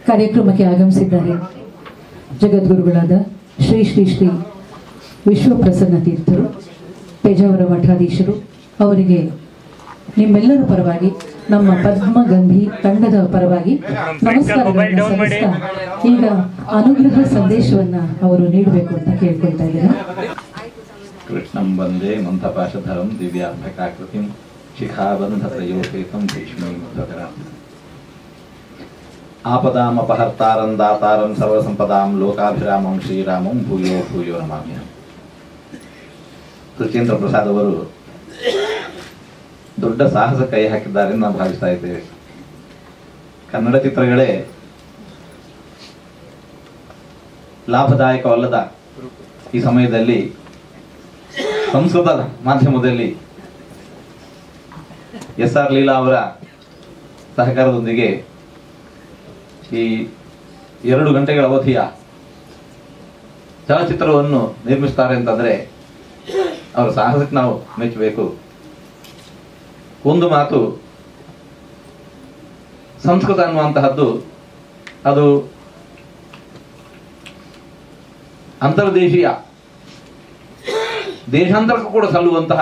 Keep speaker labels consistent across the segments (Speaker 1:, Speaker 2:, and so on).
Speaker 1: ಕಾರ್ಯಕ್ರಮಕ್ಕೆ ಆಗಮಿಸಿದ್ದಾರೆ ಜಗದ್ಗುರುಗಳಾದ ಶ್ರೀ ಶ್ರೀ ಶ್ರೀ ವಿಶ್ವಪ್ರಸನ್ನ ತೀರ್ಥರು ಪೇಜಾವರ ಮಠಾಧೀಶರು ಅವರಿಗೆ ನಿಮ್ಮೆಲ್ಲರ ಪರವಾಗಿ ನಮ್ಮ ಪದ್ಮಗಂಧಿ ತಂಡದ ಪರವಾಗಿ ನಮಸ್ಕಾರಗಳನ್ನು ಸಲ್ಲಿಸ್ತಾ ಈಗ ಅನುಗ್ರಹ ಸಂದೇಶವನ್ನ ಅವರು ನೀಡಬೇಕು ಅಂತ ಕೇಳ್ಕೊಳ್ತಾ ಇದ್ದೇನೆ.
Speaker 2: ಕೃಷ್ಣಂ ವಂದೇ ಮಂಥಪಾಶಧರಂ ದಿವ್ಯಾತ್ಮಕಾಕೃತಿಂ ಶಿಖಾಬಂಧ ಪ್ರಯೋಗೇತಂ ಭೀಷ್ಮೈ ಮುದ್ರಕರಂ ಆಪದಾಮಪಹರ್ತಾರಂ ದಾತಾರಂ ಸರ್ವಸಂಪದಾಂ ಲೋಕಾಭಿರಾಮಂ ಶ್ರೀರಾಮಂ ಭೂಯೋ ಭೂಯೋ ನಮಾಮ್ಯಹಂ. ಸುಚೇಂದ್ರ ಪ್ರಸಾದ್ ಅವರು ದೊಡ್ಡ ಸಾಹಸ ಕೈ ಹಾಕಿದ್ದಾರೆ ಎಂದು ನಾವು ಭಾವಿಸ್ತಾ ಇದ್ದೇವೆ. ಕನ್ನಡ ಚಿತ್ರಗಳೇ ಲಾಭದಾಯಕವಲ್ಲದ ಈ ಸಮಯದಲ್ಲಿ ಸಂಸ್ಕೃತ ಮಾಧ್ಯಮದಲ್ಲಿ SR ಲೀಲಾ ಅವರ ಸಹಕಾರದೊಂದಿಗೆ ಈ 2 ಗಂಟೆಗಳ ಅವಧಿಯ ಚಲಚಿತ್ರವನ್ನು ನಿರ್ಮಿಸ್ತಾರೆ ಅಂತಂದ್ರೆ ಅವರ ಸಾಹಸಕ್ಕೆ ನಾವು ಮೆಚ್ಚಬೇಕು. ಒಂದು ಮಾತು, ಸಂಸ್ಕೃತ ಅನ್ನುವಂತಹದ್ದು ಅದು ಅಂತರ್ದೇಶೀಯ ದೇಶಾಂತರಕ್ಕೂ ಕೂಡ ಸಲ್ಲುವಂತಹ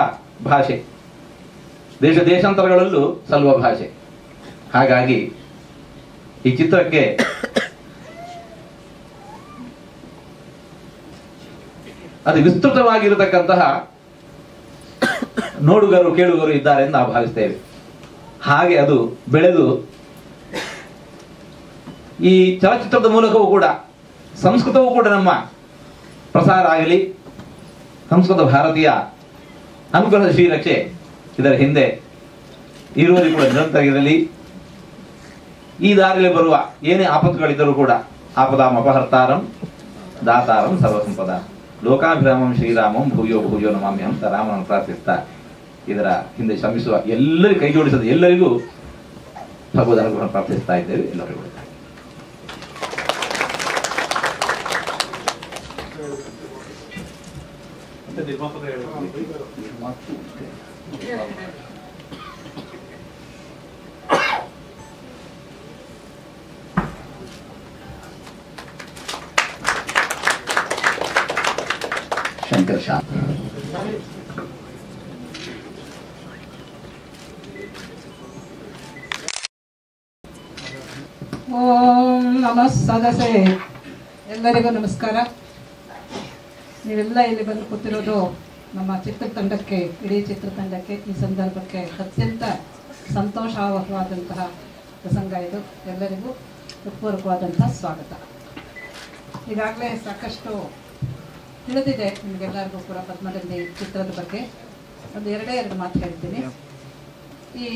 Speaker 2: ಭಾಷೆ, ದೇಶಾಂತರಗಳಲ್ಲೂ ಸಲ್ಲುವ ಭಾಷೆ. ಹಾಗಾಗಿ ಈ ಚಿತ್ರಕ್ಕೆ ಅದು ವಿಸ್ತೃತವಾಗಿರತಕ್ಕಂತಹ ನೋಡುಗರು ಕೇಳುಗರು ಇದ್ದಾರೆ ಎಂದು ನಾವು ಭಾವಿಸ್ತೇವೆ. ಹಾಗೆ ಅದು ಬೆಳೆದು ಈ ಚಲಚಿತ್ರದ ಮೂಲಕವೂ ಕೂಡ ಸಂಸ್ಕೃತವೂ ಕೂಡ ನಮ್ಮ ಪ್ರಸಾರ ಆಗಲಿ, ಸಂಸ್ಕೃತ ಭಾರತೀಯ ಅನುಗ್ರಹದ ಶ್ರೀರಕ್ಷೆ ಇದರ ಹಿಂದೆ ಇರುವಲ್ಲಿ ಕೂಡ ನಿರಂತರ ಇರಲಿ. ಈ ದಾರಿಯಲ್ಲಿ ಬರುವ ಏನೇ ಆಪತ್ತುಗಳಿದ್ದರೂ ಕೂಡ ಆಪದಾಂ ಅಪಹರ್ತಾರಂ ದಾತಾರಂ ಸರ್ವಸಂಪದ ಲೋಕಾಭಿರಾಮಂ ಶ್ರೀರಾಮಂ ಭೂಯೋ ಭೂಯೋ ನಮಾಮ್ಯಹಂ ಅಂತ ರಾಮನನ್ನು ಪ್ರಾರ್ಥಿಸ್ತಾ ಇದರ ಹಿಂದೆ ಶ್ರಮಿಸುವ ಎಲ್ಲರಿಗೂ ಕೈ ಜೋಡಿಸದ ಎಲ್ಲರಿಗೂ ಭಗವದ್ ಅನುಗ್ರಹ ಪ್ರಾರ್ಥಿಸ್ತಾ ಇದ್ದೇವೆ. ಎಲ್ಲರಿಗೂ ಶಂಕರ್ ಶಾ
Speaker 3: ಓಂ ನಮಃ ಸದಸೆ. ಎಲ್ಲರಿಗೂ ನಮಸ್ಕಾರ. ನೀವೆಲ್ಲ ಇಲ್ಲಿ ಬಂದು ಕೂತಿರೋದು ನಮ್ಮ ಚಿತ್ರತಂಡಕ್ಕೆ, ಇಡೀ ಚಿತ್ರತಂಡಕ್ಕೆ ಈ ಸಂದರ್ಭಕ್ಕೆ ಅತ್ಯಂತ ಸಂತೋಷವಾದಂತಹ ಪ್ರಸಂಗ ಇದು. ಎಲ್ಲರಿಗೂ ಹೃತ್ಪೂರ್ವಕವಾದಂತಹ ಸ್ವಾಗತ. ಈಗಾಗಲೇ ಸಾಕಷ್ಟು ತಿಳಿದಿದೆ ನಿಮಗೆಲ್ಲರಿಗೂ ಕೂಡ ಪದ್ಮಗಂಧಿ ಚಿತ್ರದ ಬಗ್ಗೆ. ಒಂದು ಎರಡು ಮಾತು ಹೇಳ್ತೀನಿ. ಈ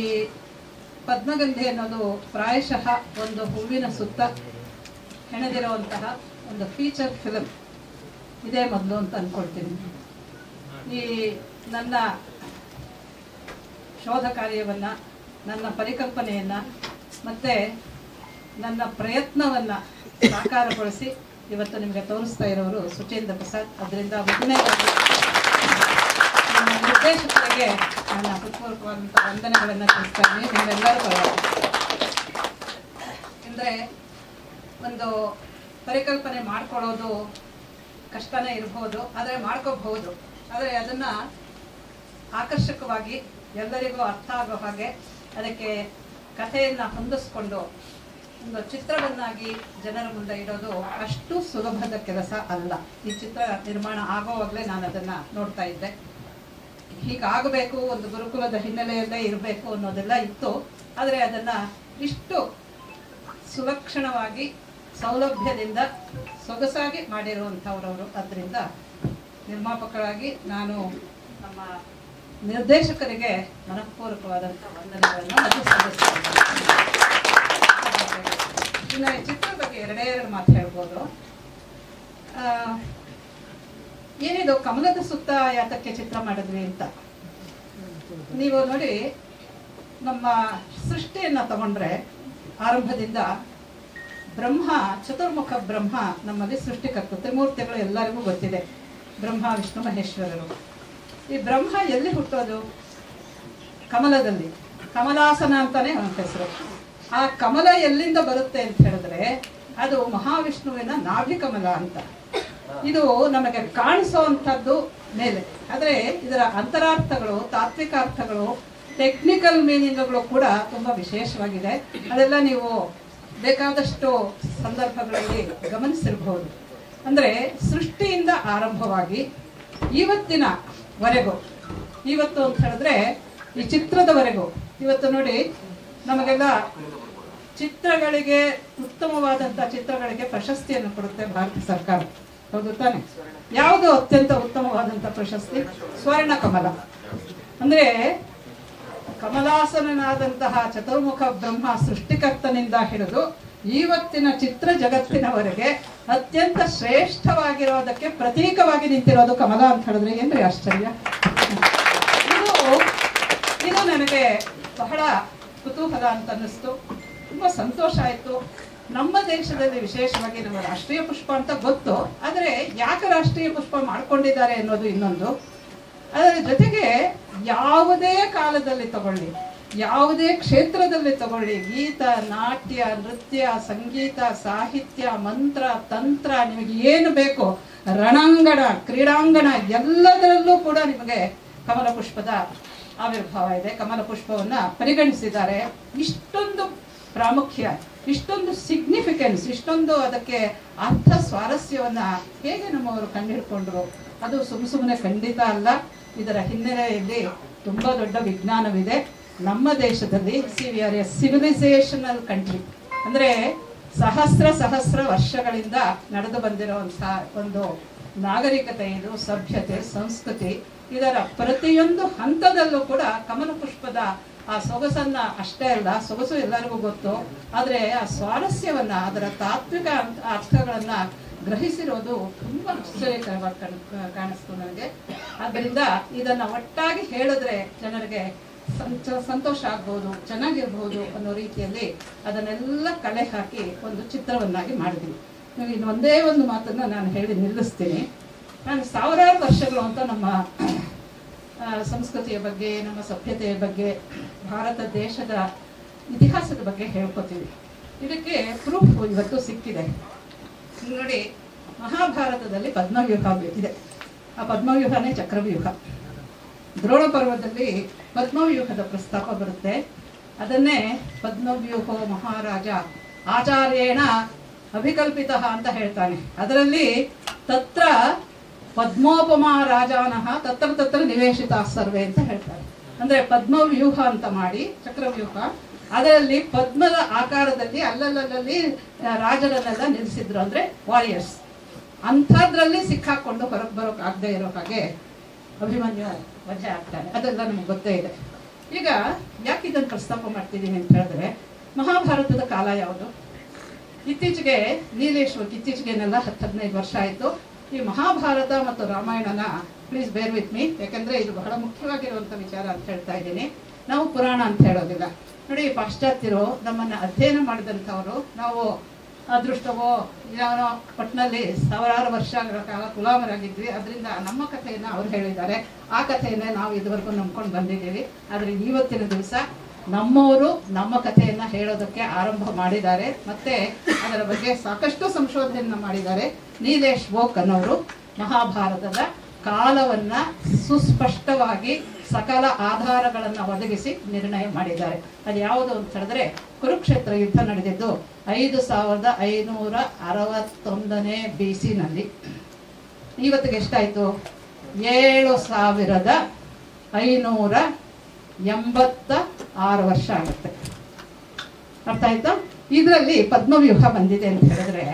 Speaker 3: ಪದ್ಮಗಂಧಿ ಅನ್ನೋದು ಪ್ರಾಯಶಃ ಒಂದು ಹೂವಿನ ಸುತ್ತ ಹೆಣೆದಿರುವಂತಹ ಒಂದು ಫೀಚರ್ ಫಿಲಮ್ ಇದೇ ಮೊದಲು ಅಂತ ಅಂದ್ಕೊಳ್ತೀನಿ. ಈ ನನ್ನ ಶೋಧ ಕಾರ್ಯವನ್ನು, ನನ್ನ ಪರಿಕಲ್ಪನೆಯನ್ನು ಮತ್ತು ನನ್ನ ಪ್ರಯತ್ನವನ್ನು ಸಾಕಾರಗೊಳಿಸಿ ಇವತ್ತು ನಿಮಗೆ ತೋರಿಸ್ತಾ ಇರೋರು ಸುಚೇಂದ್ರ ಪ್ರಸಾದ್. ಅದರಿಂದ ಮೊದಲನೇದಾಗಿ ನನ್ನ ನಿರ್ದೇಶಕರಿಗೆ ನನ್ನ ಹೃತ್ಪೂರ್ವಕವಾದಂಥ ವಂದನೆಗಳನ್ನು ತಿಳಿಸ್ತಾ ಇದ್ದೀನಿ ನಿಮ್ಮೆಲ್ಲರೂ ಪರವಾಗಿ. ಅಂದರೆ ಒಂದು ಪರಿಕಲ್ಪನೆ ಮಾಡ್ಕೊಳ್ಳೋದು ಕಷ್ಟನೇ ಇರ್ಬೋದು, ಆದರೆ ಮಾಡ್ಕೋಬಹುದು. ಆದರೆ ಅದನ್ನು ಆಕರ್ಷಕವಾಗಿ ಎಲ್ಲರಿಗೂ ಅರ್ಥ ಆಗೋ ಹಾಗೆ ಅದಕ್ಕೆ ಕಥೆಯನ್ನು ಹೊಂದಿಸ್ಕೊಂಡು ಒಂದು ಚಿತ್ರವನ್ನಾಗಿ ಜನರ ಮುಂದೆ ಇಡೋದು ಅಷ್ಟು ಸುಲಭದ ಕೆಲಸ ಅಲ್ಲ. ಈ ಚಿತ್ರ ನಿರ್ಮಾಣ ಆಗೋವಾಗಲೇ ನಾನು ಅದನ್ನು ನೋಡ್ತಾ ಇದ್ದೆ. ಹೀಗಾಗಬೇಕು, ಒಂದು ಗುರುಕುಲದ ಹಿನ್ನೆಲೆಯಲ್ಲೇ ಇರಬೇಕು ಅನ್ನೋದೆಲ್ಲ ಇತ್ತು. ಆದರೆ ಅದನ್ನು ಇಷ್ಟು ಸುಲಕ್ಷಣವಾಗಿ ಸೌಲಭ್ಯದಿಂದ ಸೊಗಸಾಗಿ ಮಾಡಿರುವಂಥವ್ರವರು. ಅದರಿಂದ ನಿರ್ಮಾಪಕರಾಗಿ ನಾನು ನಮ್ಮ ನಿರ್ದೇಶಕರಿಗೆ ಮನಃಪೂರ್ವಕವಾದಂಥ ವಂದನೆಗಳನ್ನು ಅದು ಸಲ್ಲಿಸ್ತೇನೆ. ಇನ್ನು ಈ ಚಿತ್ರದ ಬಗ್ಗೆ ಎರಡು ಮಾತು ಹೇಳ್ಬೋದು. ಏನಿದು ಕಮಲದ ಸುತ್ತ ಯಾತಕ್ಕೆ ಚಿತ್ರ ಮಾಡಿದ್ವಿ ಅಂತ ನೀವು ನೋಡಿ, ನಮ್ಮ ಸೃಷ್ಟಿಯನ್ನು ತಗೊಂಡ್ರೆ ಆರಂಭದಿಂದ ಬ್ರಹ್ಮ, ಚತುರ್ಮುಖ ಬ್ರಹ್ಮ ನಮ್ಮಲ್ಲಿ ಸೃಷ್ಟಿಕರ್ತ. ತ್ರಿಮೂರ್ತಿಗಳು ಎಲ್ಲರಿಗೂ ಗೊತ್ತಿದೆ, ಬ್ರಹ್ಮ ವಿಷ್ಣು ಮಹೇಶ್ವರರು. ಈ ಬ್ರಹ್ಮ ಎಲ್ಲಿ ಹುಟ್ಟೋದು? ಕಮಲದಲ್ಲಿ. ಕಮಲಾಸನ ಅಂತಾನೆ ಅವನ ಹೆಸರು. ಆ ಕಮಲ ಎಲ್ಲಿಂದ ಬರುತ್ತೆ ಅಂತ ಹೇಳಿದ್ರೆ ಅದು ಮಹಾವಿಷ್ಣುವಿನ ನಾಭಿಕಮಲ ಅಂತ. ಇದು ನಮಗೆ ಕಾಣಿಸುವಂಥದ್ದು ಮೇಲೆ, ಆದರೆ ಇದರ ಅಂತರಾರ್ಥಗಳು, ತಾತ್ವಿಕ ಅರ್ಥಗಳು, ಟೆಕ್ನಿಕಲ್ ಮೀನಿಂಗ್ಗಳು ಕೂಡ ತುಂಬ ವಿಶೇಷವಾಗಿದೆ. ಅದೆಲ್ಲ ನೀವು ಬೇಕಾದಷ್ಟು ಸಂದರ್ಭಗಳಲ್ಲಿ ಗಮನಿಸಿರಬಹುದು. ಅಂದರೆ ಸೃಷ್ಟಿಯಿಂದ ಆರಂಭವಾಗಿ ಇವತ್ತಿನವರೆಗೂ, ಇವತ್ತು ಅಂತ ಹೇಳಿದ್ರೆ ಈ ಚಿತ್ರದವರೆಗೂ, ಇವತ್ತು ನೋಡಿ ನಮಗೆಲ್ಲ ಚಿತ್ರಗಳಿಗೆ, ಉತ್ತಮವಾದಂಥ ಚಿತ್ರಗಳಿಗೆ ಪ್ರಶಸ್ತಿಯನ್ನು ಕೊಡುತ್ತೆ ಭಾರತ ಸರ್ಕಾರ, ಹೌದು ತಾನೆ? ಯಾವುದು ಅತ್ಯಂತ ಉತ್ತಮವಾದಂಥ ಪ್ರಶಸ್ತಿ? ಸ್ವರ್ಣ ಕಮಲ. ಅಂದ್ರೆ ಕಮಲಾಸನನಾದಂತಹ ಚತುರ್ಮುಖ ಬ್ರಹ್ಮ ಸೃಷ್ಟಿಕರ್ತನಿಂದ ಹಿಡಿದು ಇವತ್ತಿನ ಚಿತ್ರ ಜಗತ್ತಿನವರೆಗೆ ಅತ್ಯಂತ ಶ್ರೇಷ್ಠವಾಗಿರೋದಕ್ಕೆ ಪ್ರತೀಕವಾಗಿ ನಿಂತಿರೋದು ಕಮಲ ಅಂತ ಹೇಳಿದ್ರೆ ಏನ್ರಿ ಆಶ್ಚರ್ಯ! ಇದು ನನಗೆ ಬಹಳ ಕುತೂಹಲ ಅಂತ ಅನ್ನಿಸ್ತು, ತುಂಬಾ ಸಂತೋಷ ಆಯ್ತು. ನಮ್ಮ ದೇಶದಲ್ಲಿ ವಿಶೇಷವಾಗಿ ನಮ್ಮ ರಾಷ್ಟ್ರೀಯ ಪುಷ್ಪ ಅಂತ ಗೊತ್ತು, ಆದರೆ ಯಾಕೆ ರಾಷ್ಟ್ರೀಯ ಪುಷ್ಪ ಮಾಡ್ಕೊಂಡಿದ್ದಾರೆ ಅನ್ನೋದು ಇನ್ನೊಂದು. ಅದರ ಜೊತೆಗೆ ಯಾವುದೇ ಕಾಲದಲ್ಲಿ ತಗೊಳ್ಳಿ, ಯಾವುದೇ ಕ್ಷೇತ್ರದಲ್ಲಿ ತಗೊಳ್ಳಿ, ಗೀತ, ನಾಟ್ಯ, ನೃತ್ಯ, ಸಂಗೀತ, ಸಾಹಿತ್ಯ, ಮಂತ್ರ, ತಂತ್ರ, ನಿಮಗೆ ಏನು ಬೇಕು, ರಣಾಂಗಣ, ಕ್ರೀಡಾಂಗಣ, ಎಲ್ಲದರಲ್ಲೂ ಕೂಡ ನಿಮಗೆ ಕಮಲ ಪುಷ್ಪದ ಆವಿರ್ಭಾವ ಇದೆ. ಕಮಲ ಪುಷ್ಪವನ್ನ ಪರಿಗಣಿಸಿದ್ದಾರೆ. ಇಷ್ಟೊಂದು ಪ್ರಾಮುಖ್ಯ, ಇಷ್ಟೊಂದು ಸಿಗ್ನಿಫಿಕೆನ್ಸ್, ಇಷ್ಟೊಂದು ಅದಕ್ಕೆ ಅರ್ಥ ಸ್ವಾರಸ್ಯವನ್ನ ಹೇಗೆ ನಮ್ಮವರು ಕಂಡುಹಿಡ್ಕೊಂಡ್ರು? ಅದು ಸುಮ್ಮನೆ ಖಂಡಿತ ಅಲ್ಲ. ಇದರ ಹಿನ್ನೆಲೆಯಲ್ಲಿ ತುಂಬಾ ದೊಡ್ಡ ವಿಜ್ಞಾನವಿದೆ. ನಮ್ಮ ದೇಶದಲ್ಲಿ we are A civilisational country. ಅಂದ್ರೆ ಸಹಸ್ರ ವರ್ಷಗಳಿಂದ ನಡೆದು ಬಂದಿರುವಂತಹ ಒಂದು ನಾಗರಿಕತೆ ಇದು, ಸಭ್ಯತೆ, ಸಂಸ್ಕೃತಿ. ಇದರ ಪ್ರತಿಯೊಂದು ಹಂತದಲ್ಲೂ ಕೂಡ ಕಮಲ ಪುಷ್ಪದ ಆ ಸೊಗಸನ್ನ ಅಷ್ಟೇ ಅಲ್ಲ, ಸೊಗಸು ಎಲ್ಲರಿಗೂ ಗೊತ್ತು, ಆದ್ರೆ ಆ ಸ್ವಾರಸ್ಯವನ್ನ, ಅದರ ತಾತ್ವಿಕ ಅರ್ಥಗಳನ್ನ ಗ್ರಹಿಸಿರೋದು ತುಂಬಾ ಆಶ್ಚರ್ಯಕರವಾಗಿ ಕಾಣಿಸ್ತು ನನಗೆ. ಆದ್ದರಿಂದ ಇದನ್ನ ಒಟ್ಟಾಗಿ ಹೇಳಿದ್ರೆ ಜನರಿಗೆ ಸಂತೋಷ ಆಗ್ಬಹುದು, ಚೆನ್ನಾಗಿರ್ಬಹುದು ಅನ್ನೋ ರೀತಿಯಲ್ಲಿ ಅದನ್ನೆಲ್ಲ ಕಲೆ ಹಾಕಿ ಒಂದು ಚಿತ್ರವನ್ನಾಗಿ ಮಾಡಿದ್ವಿ. ಇನ್ನೊಂದೇ ಒಂದು ಮಾತನ್ನ ನಾನು ಹೇಳಿ ನಿಲ್ಲಿಸ್ತೀನಿ. ನಾನು ಸಾವಿರಾರು ವರ್ಷಗಳು ಅಂತ ನಮ್ಮ ಸಂಸ್ಕೃತಿಯ ಬಗ್ಗೆ, ನಮ್ಮ ಸಭ್ಯತೆಯ ಬಗ್ಗೆ, ಭಾರತ ದೇಶದ ಇತಿಹಾಸದ ಬಗ್ಗೆ ಹೇಳ್ಕೊತೀವಿ. ಇದಕ್ಕೆ ಪ್ರೂಫ್ ಇವತ್ತು ಸಿಕ್ಕಿದೆ. ನೋಡಿ, ಮಹಾಭಾರತದಲ್ಲಿ ಪದ್ಮವ್ಯೂಹ ಇದೆ. ಆ ಪದ್ಮವ್ಯೂಹನೇ ಚಕ್ರವ್ಯೂಹ. ದ್ರೋಣ ಪರ್ವದಲ್ಲಿ ಪದ್ಮವ್ಯೂಹದ ಪ್ರಸ್ತಾಪ ಬರುತ್ತೆ. ಅದನ್ನೇ ಪದ್ಮವ್ಯೂಹೋ ಮಹಾರಾಜ ಆಚಾರ್ಯೇಣ ಅಭಿಕಲ್ಪಿತ ಅಂತ ಹೇಳ್ತಾನೆ. ಅದರಲ್ಲಿ ತತ್ರ ಪದ್ಮೋಪಮಾ ರಾಜಾನಃ ತತ್ರ ನಿವೇಶಿತ ಸರ್ವೆ ಅಂತ ಹೇಳ್ತಾರೆ. ಅಂದ್ರೆ ಪದ್ಮವ್ಯೂಹ ಅಂತ ಮಾಡಿ, ಚಕ್ರವ್ಯೂಹ, ಅದರಲ್ಲಿ ಪದ್ಮದ ಆಕಾರದಲ್ಲಿ ಅಲ್ಲಲ್ಲಿ ರಾಜರನ್ನೆಲ್ಲ ನಿಲ್ಲಿಸಿದ್ರು, ಅಂದ್ರೆ ವಾರಿಯರ್ಸ್. ಅಂಥದ್ರಲ್ಲಿ ಸಿಕ್ಕಾಕೊಂಡು ಹೊರಗೆ ಬರೋಕ್ ಆಗದೆ ಇರೋ ಹಾಗೆ ಅಭಿಮನ್ಯು ವಜೆ ಆಗ್ತಾನೆ. ಅದೆಲ್ಲ ನಮ್ಗೆ ಗೊತ್ತೇ ಇದೆ. ಈಗ ಯಾಕೆ ಇದನ್ನು ಪ್ರಸ್ತಾಪ ಮಾಡ್ತಿದ್ದೀನಿ ಅಂತ ಹೇಳಿದ್ರೆ, ಮಹಾಭಾರತದ ಕಾಲ ಯಾವುದು? ಇತ್ತೀಚೆಗೆ ಇತ್ತೀಚೆಗೆನೆಲ್ಲ 10-15 ವರ್ಷ ಆಯ್ತು. ಈ ಮಹಾಭಾರತ ಮತ್ತು ರಾಮಾಯಣನ ಪ್ಲೀಸ್ ಬೇರ್ ವಿತ್ ಮೀ, ಯಾಕಂದ್ರೆ ಇದು ಬಹಳ ಮುಖ್ಯವಾಗಿರುವಂತ ವಿಚಾರ ಅಂತ ಹೇಳ್ತಾ ಇದ್ದೀನಿ. ನಾವು ಪುರಾಣ ಅಂತ ಹೇಳೋದಿಲ್ಲ. ನೋಡಿ, ಪಾಶ್ಚಾತ್ಯರು ನಮ್ಮನ್ನ ಅಧ್ಯಯನ ಮಾಡಿದಂಥವ್ರು, ನಾವು ಅದೃಷ್ಟವೋ ಏನೋ ಒಟ್ಟಿನಲ್ಲಿ ಸಾವಿರಾರು ವರ್ಷಗಳ ಕಾಲ ಗುಲಾಮರಾಗಿದ್ವಿ. ಅದರಿಂದ ನಮ್ಮ ಕಥೆಯನ್ನ ಅವ್ರು ಹೇಳಿದ್ದಾರೆ. ಆ ಕಥೆಯನ್ನೇ ನಾವು ಇದುವರೆಗೂ ನಂಬ್ಕೊಂಡು ಬಂದಿದ್ದೀವಿ. ಆದರೆ ಇವತ್ತಿನ ದಿವಸ ನಮ್ಮವರು ನಮ್ಮ ಕಥೆಯನ್ನ ಹೇಳೋದಕ್ಕೆ ಆರಂಭ ಮಾಡಿದ್ದಾರೆ. ಮತ್ತೆ ಅದರ ಬಗ್ಗೆ ಸಾಕಷ್ಟು ಸಂಶೋಧನೆಯನ್ನ ಮಾಡಿದ್ದಾರೆ. ನೀಲೇಶ್ ವೋಕ್ ಅನ್ನೋರು ಮಹಾಭಾರತದ ಕಾಲವನ್ನ ಸುಸ್ಪಷ್ಟವಾಗಿ ಸಕಲ ಆಧಾರಗಳನ್ನ ಒದಗಿಸಿ ನಿರ್ಣಯ ಮಾಡಿದ್ದಾರೆ. ಅದು ಯಾವುದು ಅಂತ ಹೇಳಿದ್ರೆ, ಕುರುಕ್ಷೇತ್ರ ಯುದ್ಧ ನಡೆದಿದ್ದು 5561 BC ನಲ್ಲಿ. ಇವತ್ತಿಗೆ ಎಷ್ಟಾಯ್ತು? 7586 ವರ್ಷ ಆಗುತ್ತೆ. ಅರ್ಥ ಆಯ್ತಾ? ಇದರಲ್ಲಿ ಪದ್ಮವ್ಯೂಹ ಬಂದಿದೆ ಅಂತ ಹೇಳಿದ್ರೆ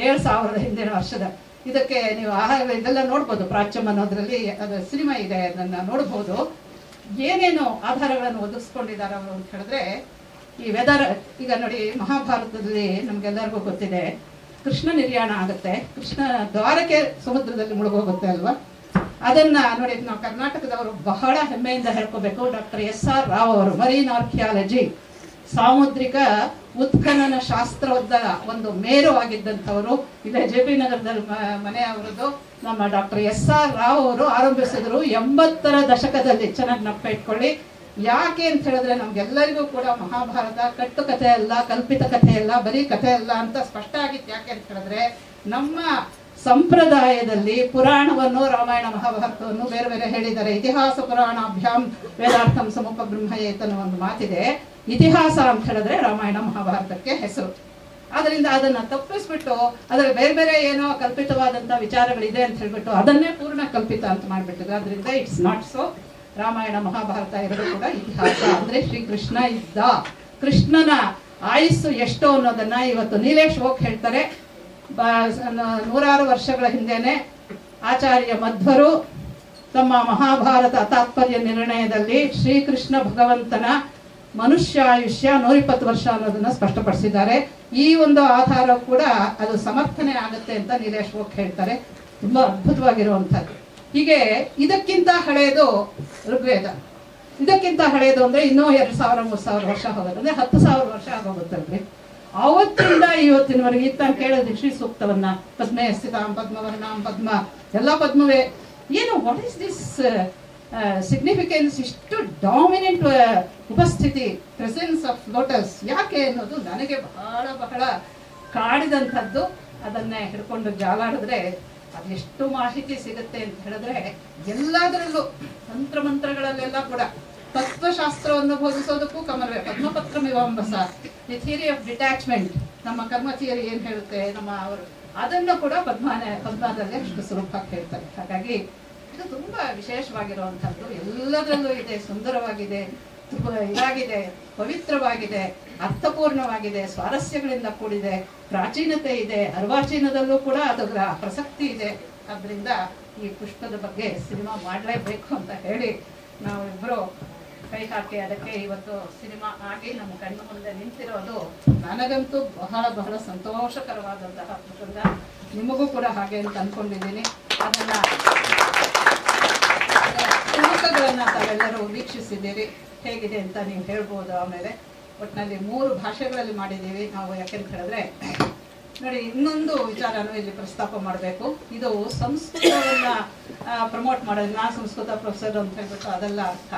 Speaker 3: 7000 ಹಿಂದಿನ ವರ್ಷದ. ಇದಕ್ಕೆ ನೀವು ಇದೆಲ್ಲ ನೋಡ್ಬೋದು, ಪ್ರಾಚ್ಯಮ್ ಅನ್ನೋದ್ರಲ್ಲಿ ಅದು ಸಿನಿಮಾ ಇದೆ, ಅದನ್ನ ನೋಡ್ಬೋದು. ಏನೇನು ಆಧಾರಗಳನ್ನು ಒದಗಿಸ್ಕೊಂಡಿದ್ದಾರೆ ಅವರು ಅಂತ ಹೇಳಿದ್ರೆ, ಈ ವೆದರ್. ಈಗ ನೋಡಿ, ಮಹಾಭಾರತದಲ್ಲಿ ನಮ್ಗೆಲ್ಲರಿಗೂ ಗೊತ್ತಿದೆ, ಕೃಷ್ಣ ನಿರ್ಯಾಣ ಆಗುತ್ತೆ, ಕೃಷ್ಣ ದ್ವಾರಕೆ ಸಮುದ್ರದಲ್ಲಿ ಮುಳುಗೋಗುತ್ತೆ ಅಲ್ವಾ? ಅದನ್ನ ನೋಡಿ, ನಾವು ಕರ್ನಾಟಕದವರು ಬಹಳ ಹೆಮ್ಮೆಯಿಂದ ಹೇಳ್ಕೋಬೇಕು. ಡಾಕ್ಟರ್ SR ರಾವ್ ಅವರು ಮರೀನ್ ಆರ್ಕಿಯಾಲಜಿ, ಸಾಮುದ್ರಿಕ ಉತ್ಖನನ ಶಾಸ್ತ್ರದ ಒಂದು ಮೇರು ಆಗಿದ್ದಂಥವರು. ಇಲ್ಲೇ JP ನಗರದಲ್ಲಿ ಮನೆ ಅವರದ್ದು. ನಮ್ಮ ಡಾಕ್ಟರ್ SR ರಾವ್ ಅವರು ಆರಂಭಿಸಿದ್ರು 80ರ ದಶಕದಲ್ಲಿ. ಚೆನ್ನಾಗಿ ನೆನಪು ಇಟ್ಕೊಳ್ಳಿ, ಯಾಕೆ ಅಂತ ಹೇಳಿದ್ರೆ ನಮ್ಗೆಲ್ಲರಿಗೂ ಕೂಡ ಮಹಾಭಾರತ ಕಟ್ಟು ಕಥೆ ಅಲ್ಲ, ಕಲ್ಪಿತ ಕಥೆ ಅಲ್ಲ, ಬರೀ ಕಥೆ ಅಲ್ಲ ಅಂತ ಸ್ಪಷ್ಟ ಆಗಿತ್ತು. ಯಾಕೆ ಅಂತ ಹೇಳಿದ್ರೆ ನಮ್ಮ ಸಂಪ್ರದಾಯದಲ್ಲಿ ಪುರಾಣವನ್ನು, ರಾಮಾಯಣ ಮಹಾಭಾರತವನ್ನು ಬೇರೆ ಬೇರೆ ಹೇಳಿದ್ದಾರೆ. ಇತಿಹಾಸ ಪುರಾಣಾಭ್ಯಾಂ ವೇದಾರ್ಥಂ ಸಮುಪಬ್ರಹ್ಮಯೇತ್ ಅನ್ನೋ ಒಂದು ಮಾತಿದೆ. ಇತಿಹಾಸ ಅಂತ ಹೇಳಿದ್ರೆ ರಾಮಾಯಣ ಮಹಾಭಾರತಕ್ಕೆ ಹೆಸರು. ಅದರಿಂದ ಅದನ್ನ ತಪ್ಪಿಸ್ಬಿಟ್ಟು ಅದರಲ್ಲಿ ಬೇರೆ ಬೇರೆ ಏನೋ ಕಲ್ಪಿತವಾದಂತಹ ವಿಚಾರಗಳಿದೆ ಅಂತ ಹೇಳ್ಬಿಟ್ಟು ಅದನ್ನೇ ಪೂರ್ಣ ಕಲ್ಪಿತ ಅಂತ ಮಾಡ್ಬಿಟ್ಟಿದ್ರು. ಅದರಿಂದ it's not so. Ramayana Mahabharata ಎರಡು ಕೂಡ ಇತಿಹಾಸ. ಅಂದ್ರೆ ಶ್ರೀಕೃಷ್ಣ ಇದ್ದ, ಕೃಷ್ಣನ ಆಯುಸ್ಸು ಎಷ್ಟು ಅನ್ನೋದನ್ನ ಇವತ್ತು ನೀಲೇಶ್ ಹೋಗ್ ಹೇಳ್ತಾರೆ. ನೂರಾರು ವರ್ಷಗಳ ಹಿಂದೆನೆ ಆಚಾರ್ಯ ಮಧ್ವರು ತಮ್ಮ ಮಹಾಭಾರತ ತಾತ್ಪರ್ಯ ನಿರ್ಣಯದಲ್ಲಿ ಶ್ರೀಕೃಷ್ಣ ಭಗವಂತನ ಮನುಷ್ಯಾಯುಷ್ಯ 120 ವರ್ಷ ಅನ್ನೋದನ್ನ ಸ್ಪಷ್ಟಪಡಿಸಿದ್ದಾರೆ. ಈ ಒಂದು ಆಧಾರ ಕೂಡ ಅದು ಸಮರ್ಥನೆ ಆಗುತ್ತೆ ಅಂತ ನೀಲೇಶ್ ಹೋಗ್ ಹೇಳ್ತಾರೆ. ತುಂಬಾ ಅದ್ಭುತವಾಗಿರುವಂಥದ್ದು. ಹೀಗೆ ಇದಕ್ಕಿಂತ ಹಳೆಯದು ಋಗ್ವೇದ. ಇದಕ್ಕಿಂತ ಹಳೆಯದು ಅಂದ್ರೆ ಇನ್ನೂ 2000-3000 ವರ್ಷ ಹೋಗುತ್ತೆ. ಅಂದ್ರೆ 10,000 ವರ್ಷ ಆಗೋಗುತ್ತಲ್ರಿ. ಅವತ್ತಿಂದ ಇವತ್ತಿನವರೆಗೆ ಇತ್ತ ಕೇಳೋದು ಶ್ರೀ ಸೂಕ್ತವನ್ನ, ಪದ್ಮೇ ಸ್ಥಿತಾಂ ಪದ್ಮವರ್ಣಾಂ ಪದ್ಮ, ಎಲ್ಲ ಪದ್ಮವೇ. ಏನು ವಾಟ್ ಈಸ್ ದಿಸ್ ಸಿಗ್ನಿಫಿಕೆನ್ಸ್? ಇಷ್ಟು ಡಾಮಿನೆಂಟ್ ಉಪಸ್ಥಿತಿ, ಪ್ರೆಸೆನ್ಸ್ ಆಫ್ ಲೋಟಸ್ ಯಾಕೆ ಅನ್ನೋದು ನನಗೆ ಬಹಳ ಬಹಳ ಕಾಡಿದಂಥದ್ದು. ಅದನ್ನೇ ಹಿಡ್ಕೊಂಡು ಜಾಲಾಡಿದ್ರೆ ಅದೆಷ್ಟು ಮಾಹಿತಿ ಸಿಗುತ್ತೆ ಅಂತ ಹೇಳಿದ್ರೆ, ಎಲ್ಲದರಲ್ಲೂ ಮಂತ್ರಗಳಲ್ಲೆಲ್ಲ ಕೂಡ ತತ್ವಶಾಸ್ತ್ರವನ್ನು ಬೋಧಿಸೋದಕ್ಕೂ ಕಮಲವೇ. ಪದ್ಮಪತ್ರ ಮಿವಾಂಬಸ, ದಿ ಥಿಯರಿ ಆಫ್ ಡಿಟ್ಯಾಚ್ಮೆಂಟ್, ನಮ್ಮ ಕರ್ಮ ಥಿಯರಿ ಏನ್ ಹೇಳುತ್ತೆ ನಮ್ಮ ಅವರು, ಅದನ್ನು ಕೂಡ ಪದ್ಮದಲ್ಲಿ ಅಷ್ಟು ಸುಲಭವಾಗಿ ಹೇಳ್ತಾರೆ. ಹಾಗಾಗಿ ಇದು ತುಂಬಾ ವಿಶೇಷವಾಗಿರುವಂತಹದ್ದು. ಎಲ್ಲದರಲ್ಲೂ ಇದೆ, ಸುಂದರವಾಗಿದೆ, ಇದಾಗಿದೆ, ಪವಿತ್ರವಾಗಿದೆ, ಅರ್ಥಪೂರ್ಣವಾಗಿದೆ, ಸ್ವಾರಸ್ಯಗಳಿಂದ ಕೂಡಿದೆ, ಪ್ರಾಚೀನತೆ ಇದೆ, ಅರ್ವಾಚೀನದಲ್ಲೂ ಕೂಡ ಅದರ ಪ್ರಸಕ್ತಿ ಇದೆ. ಆದ್ರಿಂದ ಈ ಪುಷ್ಪದ ಬಗ್ಗೆ ಸಿನಿಮಾ ಮಾಡಲೇಬೇಕು ಅಂತ ಹೇಳಿ ನಾವಿಬ್ಬರು ಕೈ ಹಾಕಿ ಅದಕ್ಕೆ ಇವತ್ತು ಸಿನಿಮಾ ಆಗಿ ನಮ್ಮ ಕಣ್ಣು ಮುಂದೆ ನಿಂತಿರೋದು ನನಗಂತೂ ಬಹಳ ಬಹಳ ಸಂತೋಷಕರವಾದಂತಹ ಪ್ರಸಂಗ. ನಿಮಗೂ ಕೂಡ ಹಾಗೆ ಅಂತ ಅನ್ಕೊಂಡಿದ್ದೀನಿ. ಅದನ್ನ ಪುಸ್ತಕಗಳನ್ನ ತಾವೆಲ್ಲರೂ ವೀಕ್ಷಿಸಿದ್ದೀರಿ, ಹೇಗಿದೆ ಅಂತ ನೀವು ಹೇಳ್ಬೋದು. ಆಮೇಲೆ ಒಟ್ಟಿನಲ್ಲಿ 3 ಭಾಷೆಗಳಲ್ಲಿ ಮಾಡಿದ್ದೀವಿ ನಾವು. ಯಾಕೆಂತ ಹೇಳಿದ್ರೆ ನೋಡಿ, ಇನ್ನೊಂದು ವಿಚಾರನೂ ಇಲ್ಲಿ ಪ್ರಸ್ತಾಪ ಮಾಡಬೇಕು. ಇದು ಸಂಸ್ಕೃತವನ್ನ ಪ್ರಮೋಟ್ ಮಾಡೋದು. ನಾ ಸಂಸ್ಕೃತ ಪ್ರೊಫೆಸರ್ ಅಂತ ಹೇಳ್ಬಿಟ್ಟು ಅದೆಲ್ಲ ಅರ್ಥ.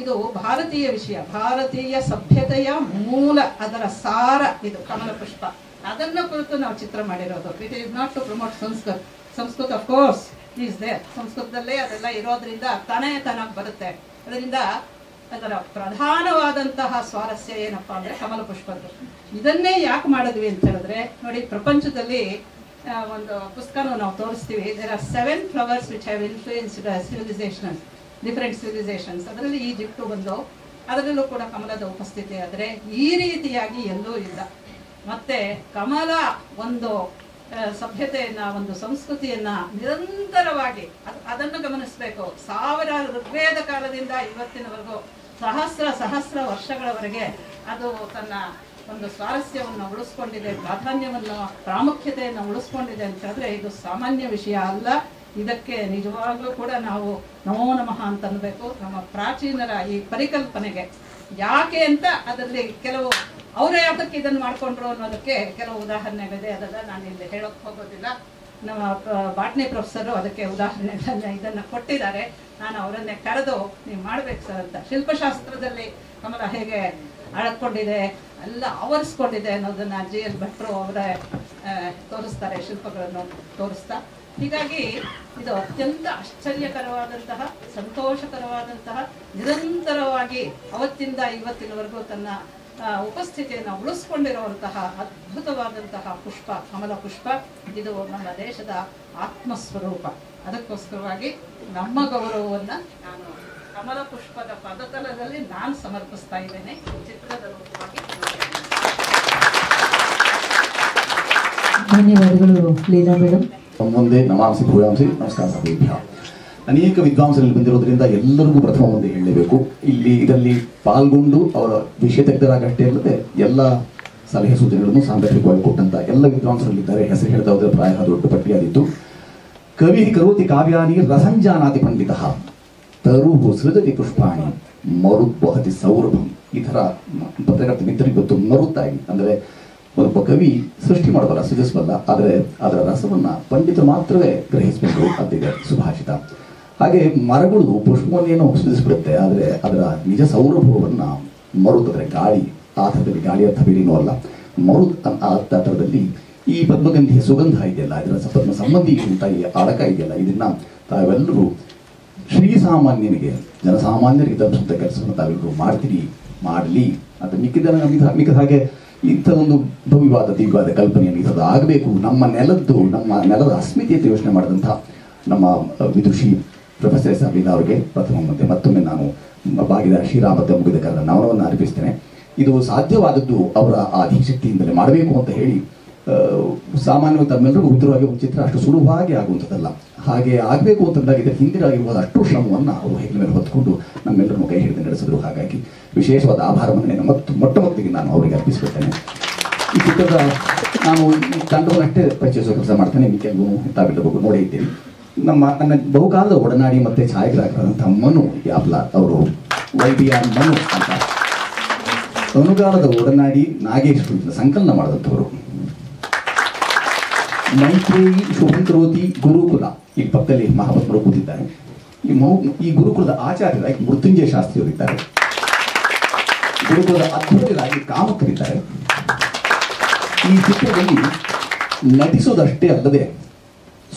Speaker 3: ಇದು ಭಾರತೀಯ ವಿಷಯ, ಭಾರತೀಯ ಸಭ್ಯತೆಯ ಮೂಲ, ಅದರ ಸಾರ ಇದು ಕಮಲ ಪುಷ್ಪ. ಅದನ್ನ ಕುರಿತು ನಾವು ಚಿತ್ರ ಮಾಡಿರೋದು. It is not to promote Sanskrit. Sanskrit of course is there, ಸಂಸ್ಕೃತದಲ್ಲೇ ಅದೆಲ್ಲ ಇರೋದ್ರಿಂದ ತಾನೇ ತನಕ ಬರುತ್ತೆ. ಅದರಿಂದ ಅದರ ಪ್ರಧಾನವಾದಂತಹ ಸ್ವಾರಸ್ಯ ಏನಪ್ಪಾ ಅಂದ್ರೆ ಕಮಲ ಪುಷ್ಪದ್ದು. ಇದನ್ನೇ ಯಾಕೆ ಮಾಡಿದ್ವಿ ಅಂತ ಹೇಳಿದ್ರೆ, ನೋಡಿ ಪ್ರಪಂಚದಲ್ಲಿ ಒಂದು ಪುಸ್ತಕನೂ ನಾವು ತೋರಿಸ್ತೀವಿ. There are 7 flowers which have influenced civilizations, different civilizations. ಅದರಲ್ಲಿ ಈಜಿಪ್ಟು ಒಂದು, ಅದರಲ್ಲೂ ಕೂಡ ಕಮಲದ ಉಪಸ್ಥಿತಿ. ಆದರೆ ಈ ರೀತಿಯಾಗಿ ಎಲ್ಲೂ ಇಲ್ಲ. ಮತ್ತೆ ಕಮಲ ಒಂದು ಸಭ್ಯತೆಯನ್ನ, ಒಂದು ಸಂಸ್ಕೃತಿಯನ್ನ ನಿರಂತರವಾಗಿ ಅದನ್ನು ಗಮನಿಸಬೇಕು. 1000 ಋಗ್ವೇದ ಕಾಲದಿಂದ ಇವತ್ತಿನವರೆಗೂ ಸಹಸ್ರ ವರ್ಷಗಳವರೆಗೆ ಅದು ತನ್ನ ಒಂದು ಸ್ವಾರಸ್ಯವನ್ನು ಉಳಿಸ್ಕೊಂಡಿದೆ, ಪ್ರಾಧಾನ್ಯವನ್ನು, ಪ್ರಾಮುಖ್ಯತೆಯನ್ನು ಉಳಿಸ್ಕೊಂಡಿದೆ ಅಂತ ಹೇಳಿದ್ರೆ ಇದು ಸಾಮಾನ್ಯ ವಿಷಯ ಅಲ್ಲ. ಇದಕ್ಕೆ ನಿಜವಾಗ್ಲೂ ಕೂಡ ನಾವು ನಮೋ ನಮಃ ಅಂತ ಅನ್ಬೇಕು ನಮ್ಮ ಪ್ರಾಚೀನರ ಈ ಪರಿಕಲ್ಪನೆಗೆ. ಯಾಕೆ ಅಂತ ಅದರಲ್ಲಿ ಕೆಲವು ಅವರೇ ಅದಕ್ಕೆ ಇದನ್ನು ಮಾಡ್ಕೊಂಡ್ರು ಅನ್ನೋದಕ್ಕೆ ಕೆಲವು ಉದಾಹರಣೆಗಳಿದೆ. ಅದನ್ನ ನಾನು ಇಲ್ಲಿ ಹೇಳೋಕೆ ಹೋಗೋದಿಲ್ಲ. ನಮ್ಮ ಬಾಟ್ನಿ ಪ್ರೊಫೆಸರು ಅದಕ್ಕೆ ಉದಾಹರಣೆಗಳನ್ನ ಇದನ್ನ ಕೊಟ್ಟಿದ್ದಾರೆ. ನಾನು ಅವರನ್ನೇ ಕರೆದು ನೀವು ಮಾಡ್ಬೇಕು ಸರ್ ಅಂತ. ಶಿಲ್ಪಶಾಸ್ತ್ರದಲ್ಲಿ ಕಮಲ ಹೇಗೆ ಅಳಕೊಂಡಿದೆ, ಎಲ್ಲ ಆವರಿಸ್ಕೊಂಡಿದೆ ಅನ್ನೋದನ್ನ GL ಭಟ್ರು ಅವರೇ ತೋರಿಸ್ತಾರೆ, ಶಿಲ್ಪಗಳನ್ನು ತೋರಿಸ್ತಾ. ಹೀಗಾಗಿ ಇದು ಅತ್ಯಂತ ಆಶ್ಚರ್ಯಕರವಾದಂತಹ, ಸಂತೋಷಕರವಾದಂತಹ, ನಿರಂತರವಾಗಿ ಅವತ್ತಿಂದ ಇವತ್ತಿನವರೆಗೂ ತನ್ನ ಉಪಸ್ಥಿತಿಯನ್ನು ಉಳಿಸ್ಕೊಂಡಿರುವಂತಹ ಅದ್ಭುತವಾದಂತಹ ಪುಷ್ಪ ಕಮಲ ಪುಷ್ಪ. ಇದು ನಮ್ಮ ದೇಶದ ಆತ್ಮಸ್ವರೂಪ. ಅದಕ್ಕೋಸ್ಕರವಾಗಿ ನಮ್ಮ ಗೌರವವನ್ನು ನಾನು ಕಮಲ ಪುಷ್ಪದ ಪದತಲದಲ್ಲಿ ನಾನು ಸಮರ್ಪಿಸ್ತಾ ಇದ್ದೇನೆ ಚಿತ್ರದ ರೂಪವಾಗಿ.
Speaker 1: ಧನ್ಯವಾದಗಳು ಲೀಲಾ ಮೇಡಮ್.
Speaker 4: ಮುಂದೆ ನಮಾಂಸಿ ಭೂಯಾಂಸಿ ನಮಸ್ಕಾರ ಸರ್ವೇಭ್ಯ. ಅನೇಕ ವಿದ್ವಾಂಸರಲ್ಲಿ ಬಂದಿರೋದ್ರಿಂದ ಎಲ್ಲರಿಗೂ ಪ್ರಥಮ ಮುಂದೆ ಹೇಳಲೇಬೇಕು. ಇದರಲ್ಲಿ ಪಾಲ್ಗೊಂಡು ಅವರ ವಿಷಯ ತೆಗೆದರಾಗಷ್ಟೇ ಅಲ್ಲದೆ ಎಲ್ಲ ಸಲಹೆ ಸೂಚನೆಗಳನ್ನು ಸಾಂದರ್ಭಿಕವಾಗಿ ಕೊಟ್ಟಂತ ಎಲ್ಲ ವಿದ್ವಾಂಸರಲ್ಲಿದ್ದಾರೆ. ಹೆಸರು ಹೇಳ್ತಾ ಹೋದ್ರೆ ಪ್ರಾಯ ದೊಡ್ಡ ಪಟ್ಟಿಯಾದಿತ್ತು. ಕವಿ ಕರೋತಿ ಕಾವ್ಯಾನಿ ರಸಂಜಾನಾತಿ ಪಂಡಿತ ತರುಹು ಸೃಜತಿ ಪುಷ್ಪಾಣಿ ಮರುದ್ವಹತಿ ಸೌರಭಂ. ಈ ಥರ ಪತ್ರಕರ್ತ ಮಿತ್ರರಿಗೆ ಗೊತ್ತು. ಮರುತ್ತಾಗಿ ಅಂದರೆ ಒಬ್ಬ ಕವಿ ಸೃಷ್ಟಿ ಮಾಡಬಲ್ಲ, ಸೃಜಿಸಬಲ್ಲ, ಆದರೆ ಅದರ ರಸವನ್ನ ಪಂಡಿತರು ಮಾತ್ರವೇ ಗ್ರಹಿಸಬೇಕು ಅಂತಿದೆ ಸುಭಾಷಿತ. ಹಾಗೆ ಮರಗಳು ಪುಷ್ಪವನ್ನೇನೋ ಸೂಚಿಸ್ಬಿಡುತ್ತೆ, ಆದರೆ ಅದರ ನಿಜ ಸೌರಭವನ್ನ ಮರುತ್, ಅಂದರೆ ಗಾಳಿ, ಆ ಥರದಲ್ಲಿ ಗಾಳಿ ಅರ್ಥ ಬೇಡಿನೂ ಅಲ್ಲ, ಮರುತ್ ಆ ಥರದಲ್ಲಿ ಈ ಪದ್ಮಗಂಧಿಯ ಸುಗಂಧ ಇದೆಯಲ್ಲ, ಇದರ ಪದ್ಮ ಸಂಬಂಧಿ ಅಂತ ಈ ಆಳಕ ಇದೆಯಲ್ಲ, ಇದನ್ನ ತಾವೆಲ್ಲರೂ ಶ್ರೀಸಾಮಾನ್ಯನಿಗೆ, ಜನಸಾಮಾನ್ಯರಿಗೆ ತಲುಪಿಸುವಂಥ ಕೆಲಸವನ್ನು ತಾವೆಲ್ಲರೂ ಮಾಡ್ತೀರಿ, ಮಾಡಲಿ ಅಂತ ಮಿಕ್ಕಿದ ಹಾಗೆ ಇಂಥದೊಂದು ಭವ್ಯವಾದ ದಿವ್ಯವಾದ ಕಲ್ಪನೆಯನ್ನು ಇಂಥದ್ದು ಆಗಬೇಕು. ನಮ್ಮ ನೆಲದ ಅಸ್ಮಿತೆಯನ್ನು ಯೋಚನೆ ಮಾಡಿದಂಥ ನಮ್ಮ ವಿದುಷಿ ಪ್ರೊಫೆಸರ್ ಎಸ್ ಆರ್ ಲೀಲಾ ಅವರಿಗೆ ಮತ್ತೊಮ್ಮೆ ನಾನು ಭಾಗಿದಾರ ಶ್ರೀರಾಮದ ಮುಗಿದ ಕಾರಣ ನಮನವನ್ನು ಅರ್ಪಿಸ್ತೇನೆ. ಇದು ಸಾಧ್ಯವಾದದ್ದು ಅವರ ಆ ಅಧಿಶಕ್ತಿಯಿಂದಲೇ ಮಾಡಬೇಕು ಅಂತ ಹೇಳಿ. ಸಾಮಾನ್ಯವಾಗಿ ತಮ್ಮೆಲ್ಲರಿಗೂ ಉತ್ತರವಾಗಿ ಒಂದು ಚಿತ್ರ ಅಷ್ಟು ಸುಲಭವಾಗಿ ಆಗುವಂಥದ್ದಲ್ಲ. ಹಾಗೆ ಆಗಬೇಕು ಅಂತಂದಾಗ ಇದರ ಹಿಂದಿರಾಗಿರುವಾಗ ಅಷ್ಟು ಶ್ರಮವನ್ನು ಅವರು ಹೆಗಲ ಮೇಲೆ ಹೊತ್ಕೊಂಡು ನಮ್ಮೆಲ್ಲರನ್ನು ಕೈ ಹಿಡಿದು ನಡೆಸಿದ್ರು. ಹಾಗಾಗಿ ವಿಶೇಷವಾದ ಆಭಾರವನ್ನು ಮೊಟ್ಟಮೊದಲಿಗೆ ನಾನು ಅವರಿಗೆ ಅರ್ಪಿಸಿಕೊಳ್ತೇನೆ. ಈ ಚಿತ್ರದ ನಾನು ಈ ತಂಡವನ್ನಷ್ಟೇ ಪರಿಚಯಿಸುವ ಕೆಲಸ ಮಾಡ್ತೇನೆ. ಈ ಕೆಲವು ತಾವೆಲ್ಲರಿಗೂ ನೋಡೇ ಇದ್ದೀರಿ. ನನ್ನ ಬಹುಕಾಲದ ಒಡನಾಡಿ ಮತ್ತು ಛಾಯಾಗ್ರಾಹಕರಾದಂಥ ಮನು ಯಾಪ್ಲ ಅವರು, YBR ಮನು ಅಂತ ಅನುಗಾಲದ ಒಡನಾಡಿ ನಾಗೇಶ್ ಸಂಕಲನ ಮಾಡಿದಂಥವರು. ಮೈತ್ರೇಯಿ ಶುಭಂಕರೋತಿ ಗುರುಕುಲ, ಈ ಪಕ್ಕದಲ್ಲಿ ಮಹಾಪತ್ಮರು ಕೂತಿದ್ದಾರೆ. ಈ ಗುರುಕುಲದ ಆಚಾರ್ಯರಾಗಿ ಮೃತ್ಯುಂಜಯ ಶಾಸ್ತ್ರಿಯವರಿದ್ದಾರೆ. ಗುರುಕುಲದ ಅಧ್ಯಕ್ಷರಾಗಿ ಕಾಮಕರಿದ್ದಾರೆ. ಈ ಚಿತ್ರದಲ್ಲಿ ನಟಿಸೋದಷ್ಟೇ ಅಲ್ಲದೆ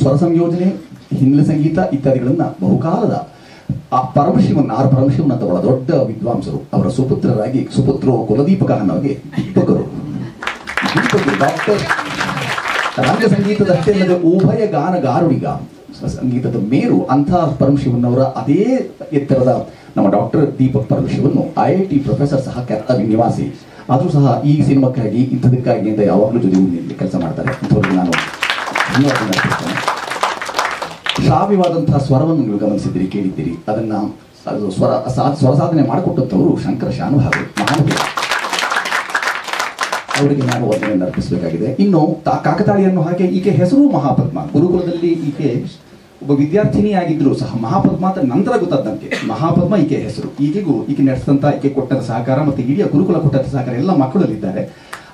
Speaker 4: ಸ್ವರ ಸಂಯೋಜನೆ, ಹಿನ್ನೆಲೆ ಸಂಗೀತ ಇತ್ಯಾದಿಗಳನ್ನ ಬಹುಕಾಲದ ಆರ್ ಪರಮಶಿವನ್ ಅಂತ ಬಹಳ ದೊಡ್ಡ ವಿದ್ವಾಂಸರು, ಅವರ ಸುಪುತ್ರೋ ಕುಲದೀಪಕ ಅನ್ನೋಗೆ ದೀಪಕರು ಡಾಕ್ಟರ್ ರಂಗ ಸಂಗೀತದಷ್ಟೇ ಅಲ್ಲದೆ ಉಭಯ ಗಾನಗಾರುಡಿಗ, ಸಂಗೀತದ ಮೇರು ಅಂಥ ಪರಮಶಿವನ್ ಅವರ ಅದೇ ಎತ್ತರದ ನಮ್ಮ doctor Deepak Paramasivan IIT professor ಸಹ, ಕೆನಡಾ ನಿವಾಸಿ. ಆದರೂ ಸಹ ಈ ಸಿನಿಮಾಕ್ಕಾಗಿ ಇಂಥದಕ್ಕಾಗಿ ಅಂತ ಯಾವಾಗಲೂ ಜೊತೆ ಕೆಲಸ ಮಾಡ್ತಾರೆ. ಅಂಥವ್ರಿಗೆ ನಾನು ಧನ್ಯವಾದ ಅರ್ಪಿಸ್ತೇನೆ. ಶ್ರಾವ್ಯವಾದಂತಹ ಸ್ವರವನ್ನು ನೀವು ಗಮನಿಸಿದ್ದೀರಿ, ಕೇಳಿದ್ದೀರಿ. ಅದು ಸ್ವರ ಸಾಧನೆ ಮಾಡಿಕೊಟ್ಟಂಥವರು ಶಂಕರ ಶಾನುಭಾವಿ ಮಹಾನುಭಾವ. ಅವರಿಗೆ ನಾನು ವಂದನೆಯನ್ನು ಅರ್ಪಿಸಬೇಕಾಗಿದೆ. ಇನ್ನು ಕಾಕತಾಳಿ ಅನ್ನೋ ಹಾಗೆ ಈಕೆ ಹೆಸರು ಮಹಾಪದ್ಮ. ಗುರುಕುಲದಲ್ಲಿ ಈಕೆ ಒಬ್ಬ ವಿದ್ಯಾರ್ಥಿನಿಯಾಗಿದ್ದರೂ ಸಹ ಮಹಾಪದ್ಮ ಅಂತ ನಂತರ ಗೊತ್ತಾದಂತೆ ಮಹಾಪದ್ಮ ಈಕೆ ಹೆಸರು. ಈಕೆ ನಡೆಸಿದಂಥ ಈಕೆ ಕೊಟ್ಟಂತ ಸಹಕಾರ ಮತ್ತು ಇಡೀ ಗುರುಕುಲ ಕೊಟ್ಟಂತ ಸಹಕಾರ ಎಲ್ಲ ಮಕ್ಕಳಲ್ಲಿದ್ದಾರೆ.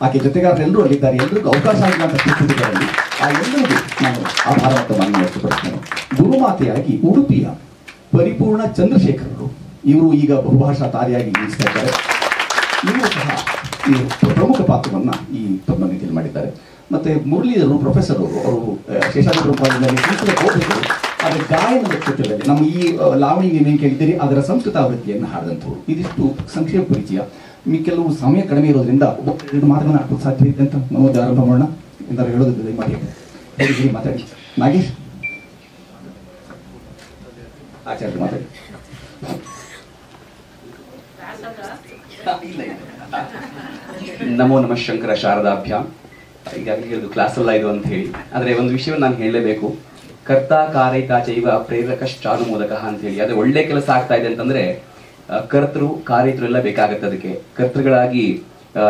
Speaker 4: ಆಕೆ ಜೊತೆಗಾರರೆಲ್ಲರೂ ಅಲ್ಲಿದ್ದಾರೆ. ಎಲ್ಲರಿಗೂ ಅವಕಾಶ ಆಗಿಲ್ಲ ಪರಿಸ್ಥಿತಿಗಳಲ್ಲಿ ಆ ಎಲ್ಲರಿಗೂ ನಾನು ಆಭಾರವನ್ನು ವ್ಯಕ್ತಪಡಿಸ್ತೇನೆ. ಗುರುಮಾತೆಯಾಗಿ ಉಡುಪಿಯ ಪರಿಪೂರ್ಣ ಚಂದ್ರಶೇಖರರು, ಇವರು ಈಗ ಬಹುಭಾಷಾ ತಾರಿಯಾಗಿ ನಿಲ್ಲಿಸ್ತಾ ಇದ್ದಾರೆ. ಇವರು ಸಹ ಈ ಪ್ರಮುಖ ಪಾತ್ರವನ್ನು ಈ ಪದ್ಮನಿಧಿಯಲ್ಲಿ ಮಾಡಿದ್ದಾರೆ. ಮತ್ತೆ ಮುರಳೀಧರು ಪ್ರೊಫೆಸರ್ ಅವರು ಶೇಷಾದ್ರಿ ಕಾಲೇಜಿನಲ್ಲಿ ಸಂಸ್ಕೃತ ಓದಿದ್ರು. ಆದರೆ ಗಾಯನದ ಕ್ಷೇತ್ರದಲ್ಲಿ ನಮ್ಮ ಈ ಲಾವಣಿ ನೀವೇನು ಕೇಳಿದ್ದೀರಿ ಅದರ ಸಂಸ್ಕೃತ ಆವೃತ್ತಿಯನ್ನು ಹಾಡಿದಂಥವ್ರು. ಇದಿಷ್ಟು ಸಂಕ್ಷೇಪ ಪರಿಚಯ. ಕೆಲವು ಸಮಯ ಕಡಿಮೆ ಇರೋದ್ರಿಂದ ಎರಡು ಮಾತುಗಳನ್ನು ಆಡೋದು ಸಾಧ್ಯ ಇದೆ ಅಂತ ನಾವು ಆರಂಭ ಮಾಡೋಣ. ಎಂದಾರು ಹೇಳೋದಿಲ್ಲ ಮಾಡಿ ಮಾತಾಡಿ. ನಾಗೇಶ್ ಆಚಾರ್ಯ ಮಾತಾಡಿ.
Speaker 5: ನಮೋ ನಮಃ ಶಂಕರ ಶಾರದಾಭ್ಯಾಂ. ಈಗಾಗಲೇ ಹೇಳಿದ್ದು ಕ್ಲಾಸಲ್ಲ ಇದು ಅಂತ ಹೇಳಿ, ಆದರೆ ಒಂದು ವಿಷಯವನ್ನು ನಾನು ಹೇಳಲೇಬೇಕು. ಕರ್ತ ಕಾರೈತ ಚೈವ ಪ್ರೇರಕಶ್ಚಾನುಮೋದಕ ಅಂತ ಹೇಳಿ. ಅದೇ ಒಳ್ಳೆ ಕೆಲಸ ಆಗ್ತಾ ಇದೆ ಅಂತಂದ್ರೆ ಕರ್ತರು ಕಾರೈತರು ಎಲ್ಲ ಬೇಕಾಗತ್ತೆ. ಅದಕ್ಕೆ ಕರ್ತೃಗಳಾಗಿ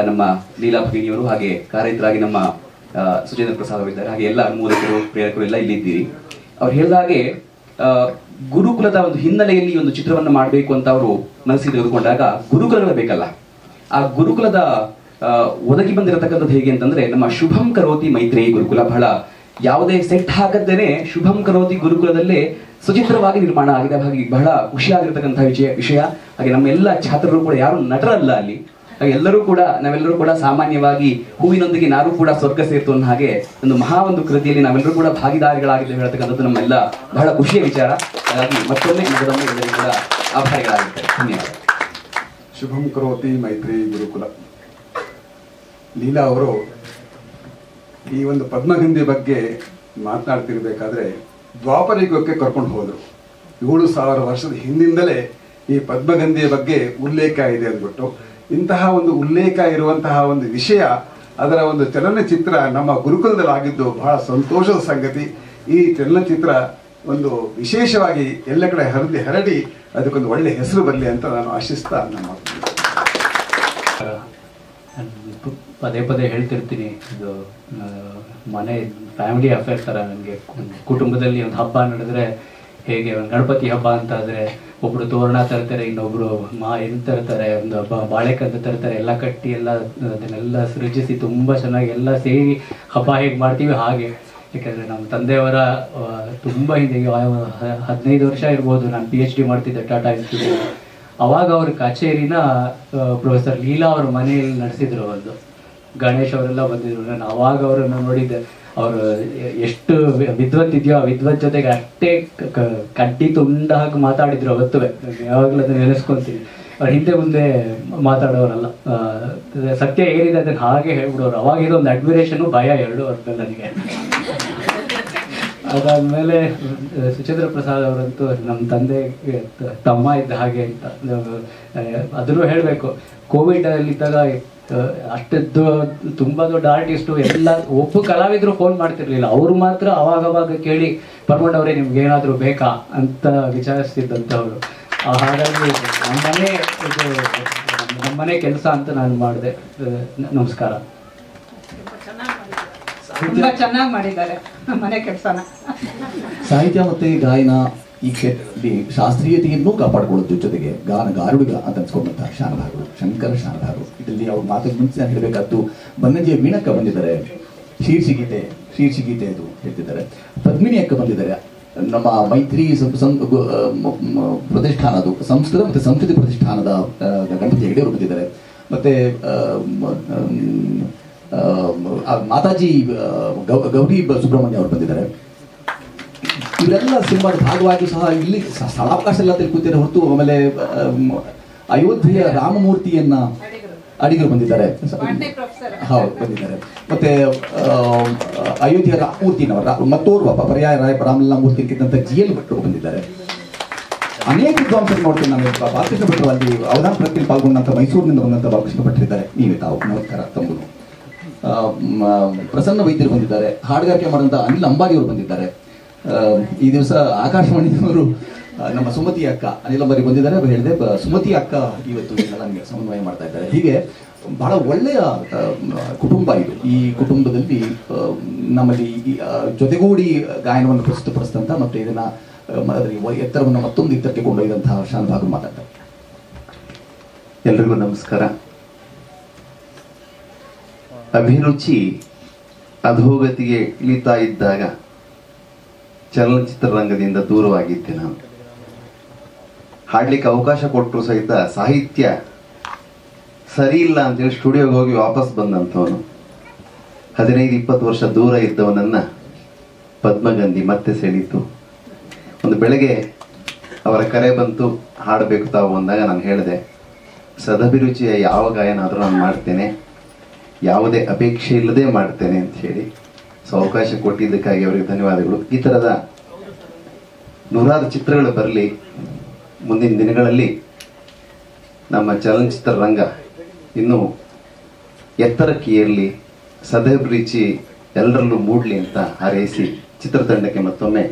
Speaker 5: ನಮ್ಮ ಲೀಲಾ ಭಗಿನಿಯವರು, ಹಾಗೆ ಕಾರೈತರಾಗಿ ನಮ್ಮ ಸುಚೇಂದ್ರ ಪ್ರಸಾದ್ ಅವರಿದ್ದಾರೆ. ಹಾಗೆ ಎಲ್ಲ ಅನುಮೋದಕರು ಪ್ರೇರಕರು ಎಲ್ಲ ಇಲ್ಲಿದ್ದೀರಿ. ಅವ್ರು ಹೇಳಿದಾಗೆ ಗುರುಕುಲದ ಒಂದು ಹಿನ್ನೆಲೆಯಲ್ಲಿ ಒಂದು ಚಿತ್ರವನ್ನು ಮಾಡಬೇಕು ಅಂತ ಅವರು ಮನಸ್ಸಿಗೆ ತೆಗೆದುಕೊಂಡಾಗ ಗುರುಕುಲಗಳು ಬೇಕಲ್ಲ. ಆ ಗುರುಕುಲದ ಒದಗಿ ಬಂದಿರತಕ್ಕಂಥದ್ದು ಹೇಗೆ ಅಂತಂದ್ರೆ ನಮ್ಮ ಶುಭಂ ಕರೋತಿ ಮೈತ್ರೇಯಿ ಗುರುಕುಲ ಬಹಳ ಯಾವುದೇ ಸೆಟ್ ಹಾಕದೇನೆ ಶುಭಂ ಕರೋತಿ ಗುರುಕುಲದಲ್ಲೇ ಸುಚಿತ್ರವಾಗಿ ನಿರ್ಮಾಣ ಆಗಿದೆ. ಹಾಗೆ ಬಹಳ ಖುಷಿಯಾಗಿರ್ತಕ್ಕಂಥ ವಿಷಯ. ಹಾಗೆ ನಮ್ಮ ಎಲ್ಲ ಛಾತ್ರರು ಕೂಡ ಯಾರು ನಟರಲ್ಲ ಅಲ್ಲಿ. ನಾವೆಲ್ಲರೂ ಕೂಡ ಸಾಮಾನ್ಯವಾಗಿ ಹೂವಿನೊಂದಿಗೆ ನಾರು ಕೂಡ ಸ್ವರ್ಗ ಸೇರ್ತು ಅನ್ನೋ ಹಾಗೆ ಒಂದು ಕೃತಿಯಲ್ಲಿ ನಾವೆಲ್ಲರೂ ಕೂಡ ಭಾಗಿದಾರಿಗಳಾಗಿದ್ದೇವೆ ಹೇಳ್ತಕ್ಕಂಥದ್ದು ನಮ್ಮೆಲ್ಲ ಬಹಳ ಖುಷಿಯ ವಿಚಾರ. ಹಾಗಾಗಿ ಮತ್ತೊಮ್ಮೆ ಎಲ್ಲರಿಗೂ ಕೂಡ ಆಭಾರಿಗಳಾಗಿರ್ತಾರೆ. ಧನ್ಯವಾದ.
Speaker 6: ಶುಭಂ ಕರೋತಿ ಮೈತ್ರಿ ಗುರುಕುಲ. ಲೀಲಾ ಅವರು ಈ ಒಂದು ಪದ್ಮಗಂಧಿ ಬಗ್ಗೆ ಮಾತನಾಡ್ತಿರ್ಬೇಕಾದ್ರೆ ದ್ವಾಪರಯುಗಕ್ಕೆ ಕರ್ಕೊಂಡು ಹೋದರು. 7000 ವರ್ಷದ ಹಿಂದಿಂದಲೇ ಈ ಪದ್ಮಗಂಧಿಯ ಬಗ್ಗೆ ಉಲ್ಲೇಖ ಇದೆ ಅಂದ್ಬಿಟ್ಟು, ಇಂತಹ ಒಂದು ಉಲ್ಲೇಖ ಇರುವಂತಹ ಒಂದು ವಿಷಯ, ಅದರ ಒಂದು ಚಲನಚಿತ್ರ ನಮ್ಮ ಗುರುಕುಲದಲ್ಲಿ ಆಗಿದ್ದು ಬಹಳ ಸಂತೋಷದ ಸಂಗತಿ. ಈ ಚಲನಚಿತ್ರ ಒಂದು ವಿಶೇಷವಾಗಿ ಎಲ್ಲ ಕಡೆ ಹರಡಿ ಅದಕ್ಕೊಂದು ಒಳ್ಳೆ ಹೆಸರು ಬರಲಿ ಅಂತ ನಾನು ಆಶಿಸ್ತಾ ನಮ್ಮ
Speaker 7: ಪದೇ ಪದೇ ಹೇಳ್ತಿರ್ತೀನಿ, ಇದು ಮನೆ ಫ್ಯಾಮಿಲಿ ಅಫೇರ್ ಥರ. ನನಗೆ ಕುಟುಂಬದಲ್ಲಿ ಒಂದು ಹಬ್ಬ ನಡೆದ್ರೆ ಹೇಗೆ ಒಂದು ಗಣಪತಿ ಹಬ್ಬ ಅಂತ ಆದರೆ ಒಬ್ಬರು ತೋರಣ ತರ್ತಾರೆ, ಇನ್ನೊಬ್ರು ಏನು ತರ್ತಾರೆ, ಒಂದು ಬಾಳೆಕಂದು ತರ್ತಾರೆ, ಎಲ್ಲ ಕಟ್ಟಿ ಎಲ್ಲ ಅದನ್ನೆಲ್ಲ ಸೃಜಿಸಿ ತುಂಬ ಚೆನ್ನಾಗಿ ಎಲ್ಲ ಸೇರಿ ಹಬ್ಬ ಹೇಗೆ ಮಾಡ್ತೀವಿ ಹಾಗೆ ಯಾಕಂದರೆ ನಮ್ಮ ತಂದೆಯವರ ತುಂಬ ಹಿಂದೆ 15 ವರ್ಷ ಇರ್ಬೋದು, ನಾನು PhD ಮಾಡ್ತಿದ್ದೆ ಟಾಟಾ ಇನ್ಸ್ಟಿಟ್ಯೂಟ್. ಅವಾಗ ಅವ್ರ ಕಚೇರಿನ ಪ್ರೊಫೆಸರ್ ಲೀಲಾ ಅವ್ರ ಮನೆಯಲ್ಲಿ ನಡೆಸಿದ್ರು. ಒಂದು ಗಣೇಶ್ ಅವರೆಲ್ಲ ಬಂದಿದ್ರು. ನಾನು ಅವಾಗ ಅವರನ್ನು ನೋಡಿದ್ದೆ. ಅವರು ಎಷ್ಟು ವಿದ್ವತ್ ಇದೆಯೋ ಆ ವಿದ್ವತ್ ಜೊತೆಗೆ ಅಷ್ಟೇ ಕಡ್ಡಿ ತುಂಡಾಗಿ ಮಾತಾಡಿದ್ರು. ಅವತ್ತು ಯಾವಾಗಲೂ ಅದನ್ನ ನೆನೆಸ್ಕೊತೀನಿ. ಅವ್ರು ಹಿಂದೆ ಮುಂದೆ ಮಾತಾಡೋರಲ್ಲ, ಸತ್ಯ ಏನಿದೆ ಅದನ್ನು ಹಾಗೆ ಹೇಳ್ಬಿಡೋರು. ಅವಾಗ ಇದೊಂದು ಅಡ್ಮಿರೇಷನು, ಭಯ ಎರಡೂ ಅವ್ರದ್ದು ನನಗೆ. ಅದಾದ್ಮೇಲೆ ಸುಚೇಂದ್ರ ಪ್ರಸಾದ್ ಅವರಂತೂ ನಮ್ಮ ತಂದೆಗೆ ತಮ್ಮ ಇದ್ದ ಹಾಗೆ ಅಂತ. ಅದನ್ನು ಹೇಳಬೇಕು, ಕೋವಿಡಲ್ಲಿದ್ದಾಗ ಅಷ್ಟದ್ದು ತುಂಬ ದೊಡ್ಡ ಆರ್ಟಿಸ್ಟು ಎಲ್ಲ ಒಬ್ಬ ಕಲಾವಿದರು ಫೋನ್ ಮಾಡ್ತಿರ್ಲಿಲ್ಲ. ಅವರು ಮಾತ್ರ ಅವಾಗವಾಗ ಕೇಳಿ ಪರ್ಮಂಡ್ ಅವರೇ ನಿಮ್ಗೆ ಏನಾದರೂ ಬೇಕಾ ಅಂತ ವಿಚಾರಿಸ್ತಿದ್ದಂಥವ್ರು. ಹಾಗಾಗಿ ನಮ್ಮನೆ ಕೆಲಸ ಅಂತ ನಾನು ಮಾಡಿದೆ. ನಮಸ್ಕಾರ.
Speaker 3: ತುಂಬಾ ಚೆನ್ನಾಗಿ ಮಾಡಿದ್ದಾರೆ ಮನೆ ಕೆಲಸನ.
Speaker 4: ಸಾಹಿತ್ಯ ಮತ್ತೆ ಗಾಯನ ಈ ಕ್ಷೇತ್ರದಲ್ಲಿ ಶಾಸ್ತ್ರೀಯತೆಯನ್ನು ಕಾಪಾಡಿಕೊಳ್ಳೋದ್ರ ಜೊತೆಗೆ ಗಾರುಡಿಗ ಅಂತ ಅನ್ಸ್ಕೊಂಡಂತಹ ಶಾನಭಾಗರು, ಶಂಕರ ಶಾನಭಾಗರು. ಇದರಲ್ಲಿ ಅವ್ರ ಮಾತಿಗೆ ಮುಂಚೆ ಹೇಳಬೇಕಾದ್ದು ಬನ್ನಂಜಿಯ ಮೀಣಕ್ಕ ಬಂದಿದ್ದಾರೆ, ಶೀರ್ಷಿಗೀತೆ ಅದು ಹೇಳ್ತಿದ್ದಾರೆ. ಪದ್ಮಿನಿ ಅಕ್ಕ ಬಂದಿದ್ದಾರೆ. ನಮ್ಮ ಮೈತ್ರಿ ಪ್ರತಿಷ್ಠಾನ, ಅದು ಸಂಸ್ಕೃತ ಮತ್ತು ಸಂಸ್ಕೃತಿ ಪ್ರತಿಷ್ಠಾನದ ಗಣಪತಿ ಹೆಗಡೆಯವರು ಬಂದಿದ್ದಾರೆ. ಮತ್ತೆ ಮಾತಾಜಿ ಗೌರಿ ಸುಬ್ರಹ್ಮಣ್ಯ ಅವರು ಬಂದಿದ್ದಾರೆ. ಇವರೆಲ್ಲ ಸಿನಿಮಾದ ಭಾಗವಾಗಿ ಸಹ ಇಲ್ಲಿ ಸ್ಥಳಾವಕಾಶ ಎಲ್ಲ ಕೂತಿದ್ದಾರೆ ಹೊರತು. ಆಮೇಲೆ ಅಯೋಧ್ಯೆಯ ರಾಮಮೂರ್ತಿಯನ್ನ ಅಡಿಗರು ಬಂದಿದ್ದಾರೆ. ಹೌದು, ಬಂದಿದ್ದಾರೆ. ಮತ್ತೆ ಅಯೋಧ್ಯೆಯ ರಾಮಮೂರ್ತಿನವರ ಮತ್ತೋರ್ವ ಪರ್ಯಾಯ ರಾಮಲಲ್ಲ ಮೂರ್ತಿಗಿದ್ದಂಥ GL ಭಟ್ರು ಬಂದಿದ್ದಾರೆ. ಅನೇಕ ವಿದ್ವಾಂಸರು ನೋಡ್ತೀನಿ ನಾನು. ಬಾಲಕೃಷ್ಣ ಭಟ್ರು ಅಲ್ಲಿ ಅವಧಾನ ಪ್ರಕ್ರಿಯೆಯಲ್ಲಿ ಪಾಲ್ಗೊಂಡಂಥ ಮೈಸೂರಿನಿಂದ ಬಂದಂಥ ಬಾಲಕೃಷ್ಣ ಭಟ್ರಿದ್ದಾರೆ. ನೀವೇ ತಾವು ನಮಸ್ಕಾರ ತಮ್ಮದು. ಪ್ರಸನ್ನ ವೈದ್ಯರು ಬಂದಿದ್ದಾರೆ. ಹಾಡುಗಾರಿಕೆ ಮಾಡಿದಂಥ ಅನಿಲ್ ಅಂಬಾರಿ ಅವರು ಬಂದಿದ್ದಾರೆ. ಈ ದಿವಸ ಆಕಾಶವಾಣಿಯವರು ನಮ್ಮ ಸುಮತಿ ಅಕ್ಕ ಅನಿಲ್ ಅಂಬಾರಿ ಬಂದಿದ್ದಾರೆ. ಹೇಳಿದೆ ಸುಮತಿ ಅಕ್ಕ ಇವತ್ತು ನನಗೆ ಸಮನ್ವಯ ಮಾಡ್ತಾ ಇದ್ದಾರೆ. ಹೀಗೆ ಬಹಳ ಒಳ್ಳೆಯ ಕುಟುಂಬ ಇದು. ಈ ಕುಟುಂಬದಲ್ಲಿ ನಮ್ಮಲ್ಲಿ ಜೊತೆಗೂಡಿ ಗಾಯನವನ್ನು ಪ್ರಸ್ತುತಪಡಿಸಿದಂಥ ಮತ್ತು ಇದನ್ನ ಎತ್ತರವನ್ನು ಮತ್ತೊಂದು ಎತ್ತರಕ್ಕೆ ಕೊಂಡೊಯ್ದಂತಹ ಶಾನಭಾಗರು ಮಾತಾಡ್ತಾರೆ.
Speaker 8: ಎಲ್ರಿಗೂ ನಮಸ್ಕಾರ. ಅಭಿರುಚಿ ಅಧೋಗತಿಗೆ ಇಳಿತಾ ಇದ್ದಾಗ ಚಲನಚಿತ್ರರಂಗದಿಂದ ದೂರವಾಗಿದ್ದೆ ನಾನು. ಹಾಡ್ಲಿಕ್ಕೆ ಅವಕಾಶ ಕೊಟ್ಟರು ಸಹಿತ ಸಾಹಿತ್ಯ ಸರಿ ಇಲ್ಲ ಅಂತೇಳಿ ಸ್ಟುಡಿಯೋಗೆ ಹೋಗಿ ವಾಪಸ್ ಬಂದಂಥವನು. 15-20 ವರ್ಷ ದೂರ ಇದ್ದವನನ್ನ ಪದ್ಮಗಂಧಿ ಮತ್ತೆ ಸೆಳೀತು. ಒಂದು ಬೆಳಗ್ಗೆ ಅವರ ಕರೆ ಬಂತು, ಹಾಡಬೇಕು ತಾವು ಅಂದಾಗ ನಾನು ಹೇಳಿದೆ, ಸದಭಿರುಚಿಯ ಯಾವ ಗಾಯನ ಆದರೂ ನಾನು ಮಾಡ್ತೇನೆ, ಯಾವುದೇ ಅಪೇಕ್ಷೆ ಇಲ್ಲದೆ ಮಾಡ್ತೇನೆ ಅಂತ ಹೇಳಿ. ಸೊ ಅವಕಾಶ ಕೊಟ್ಟಿದ್ದಕ್ಕಾಗಿ ಅವರಿಗೆ ಧನ್ಯವಾದಗಳು. ಈ ಥರದ ನೂರಾರು ಚಿತ್ರಗಳು ಬರಲಿ. ಮುಂದಿನ ದಿನಗಳಲ್ಲಿ ನಮ್ಮ ಚಲನಚಿತ್ರ ರಂಗ ಇನ್ನೂ ಎತ್ತರಕ್ಕೆ ಏರಲಿ, ಸದಭಿರುಚಿ ಎಲ್ಲರಲ್ಲೂ ಮೂಡಲಿ ಅಂತ ಹಾರೈಸಿ ಚಿತ್ರತಂಡಕ್ಕೆ ಮತ್ತೊಮ್ಮೆ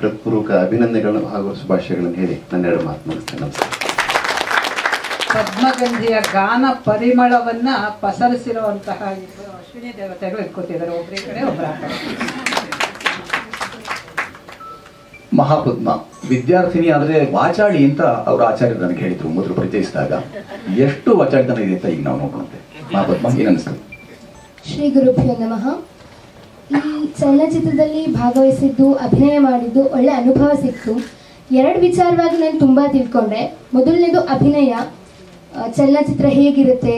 Speaker 8: ಹೃತ್ಪೂರ್ವಕ ಅಭಿನಂದನೆಗಳನ್ನು ಹಾಗೂ ಶುಭಾಶಯಗಳನ್ನು ಹೇಳಿ ನನ್ನೆರಡು ಮಾತು ಮುಗಿಸ್ತೇನೆ. ನಮಸ್ಕಾರ.
Speaker 3: ಪದ್ಮಗಂಧಿಯ ಗಾನ ಪರಿಮಳವನ್ನ ಪಸರಿಸಿರುವಂತಹ ಅಶ್ವಿನಿ ದೇವತೆಗಳು ಇಟ್ಕೊತಿದ್ದಾರೆ. ಒಬ್ಬರ ಕಡೆ ಒಬ್ಬರ ಕಡೆ.
Speaker 4: ಮಹಾಪದ್ಮ ವಿದ್ಯಾರ್ಥಿನಿ ಆದರೆ ವಾಚಾಳಿ ಅಂತ ಅವರ ಆಚಾರ್ಯರು ನನಗೆ ಹೇಳಿದ್ರು ಮೊದಲು ಪರಿಚಯಿಸಿದಾಗ. ಎಷ್ಟು ವಾಚಾಳಿತನ ಇದೆ ಅಂತ ಈಗ ನಾವು ನೋಡೋಣಂತೆ. ಮಹಾಪದ್ಮ ಏನನ್ನಿಸ್ತದೆ?
Speaker 9: ಶ್ರೀ ಗುರುಭ್ಯೋ ನಮಃ. ಈ ಚಲನಚಿತ್ರದಲ್ಲಿ ಭಾಗವಹಿಸಿದ್ದು, ಅಭಿನಯ ಮಾಡಿದ್ದು ಒಳ್ಳೆ ಅನುಭವ ಸಿಕ್ತು. 2 ವಿಚಾರವಾಗಿ ನಾನು ತುಂಬ ತಿಳ್ಕೊಂಡೆ. ಮೊದಲನೇದು ಅಭಿನಯ, ಚಲನಚಿತ್ರ ಹೇಗಿರುತ್ತೆ,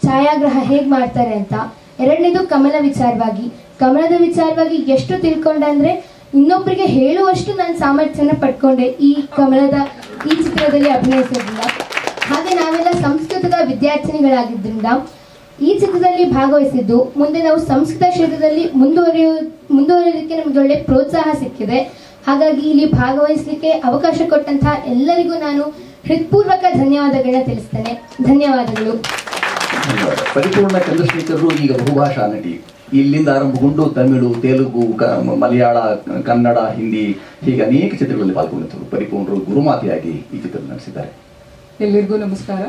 Speaker 9: ಛಾಯಾಗ್ರಹ ಹೇಗೆ ಮಾಡ್ತಾರೆ ಅಂತ. 2ನೇದು ಕಮಲ ವಿಚಾರವಾಗಿ. ಕಮಲದ ವಿಚಾರವಾಗಿ ಎಷ್ಟು ತಿಳ್ಕೊಂಡೆ ಅಂದರೆ ಇನ್ನೊಬ್ಬರಿಗೆ ಹೇಳುವಷ್ಟು ನಾನು ಸಾಮರ್ಥ್ಯನ ಪಡ್ಕೊಂಡೆ ಈ ಚಿತ್ರದಲ್ಲಿ ಅಭಿನಯಿಸೋದ್ರಿಂದ. ಹಾಗೆ ನಾವೆಲ್ಲ ಸಂಸ್ಕೃತದ ವಿದ್ಯಾರ್ಥಿನಿಗಳಾಗಿದ್ದರಿಂದ ಈ ಚಿತ್ರದಲ್ಲಿ ಭಾಗವಹಿಸಿದ್ದು ಮುಂದೆ ನಾವು ಸಂಸ್ಕೃತ ಕ್ಷೇತ್ರದಲ್ಲಿ ಮುಂದುವರಿಯೋದಕ್ಕೆ ನಮ್ಗೆ ಒಳ್ಳೆ ಪ್ರೋತ್ಸಾಹ ಸಿಕ್ಕಿದೆ. ಹಾಗಾಗಿ ಇಲ್ಲಿ ಭಾಗವಹಿಸಲಿಕ್ಕೆ ಅವಕಾಶ ಕೊಟ್ಟಂತಹ ಎಲ್ಲರಿಗೂ ನಾನು ಹೃತ್ಪೂರ್ವಕ ಧನ್ಯವಾದಗಳನ್ನ ತಿಳಿಸ್ತೇನೆ. ಧನ್ಯವಾದಗಳು.
Speaker 4: ಪರಿಪೂರ್ಣ ಚಂದ್ರಶೇಖರರು ಈಗ ಬಹುಭಾಷಾ ನಟಿ. ಇಲ್ಲಿಂದ ಆರಂಭಗೊಂಡು ತಮಿಳು, ತೆಲುಗು, ಮಲಯಾಳ, ಕನ್ನಡ, ಹಿಂದಿ ಹೀಗೆ ಅನೇಕ ಚಿತ್ರಗಳಲ್ಲಿ ಪಾಲ್ಗೊಂಡಿದ್ದರು. ಪರಿಪೂರ್ಣರು ಗುರುಮಾತೆಯಾಗಿ ಈ ಚಿತ್ರ ನಡೆಸಿದ್ದಾರೆ.
Speaker 10: ಎಲ್ಲರಿಗೂ ನಮಸ್ಕಾರ.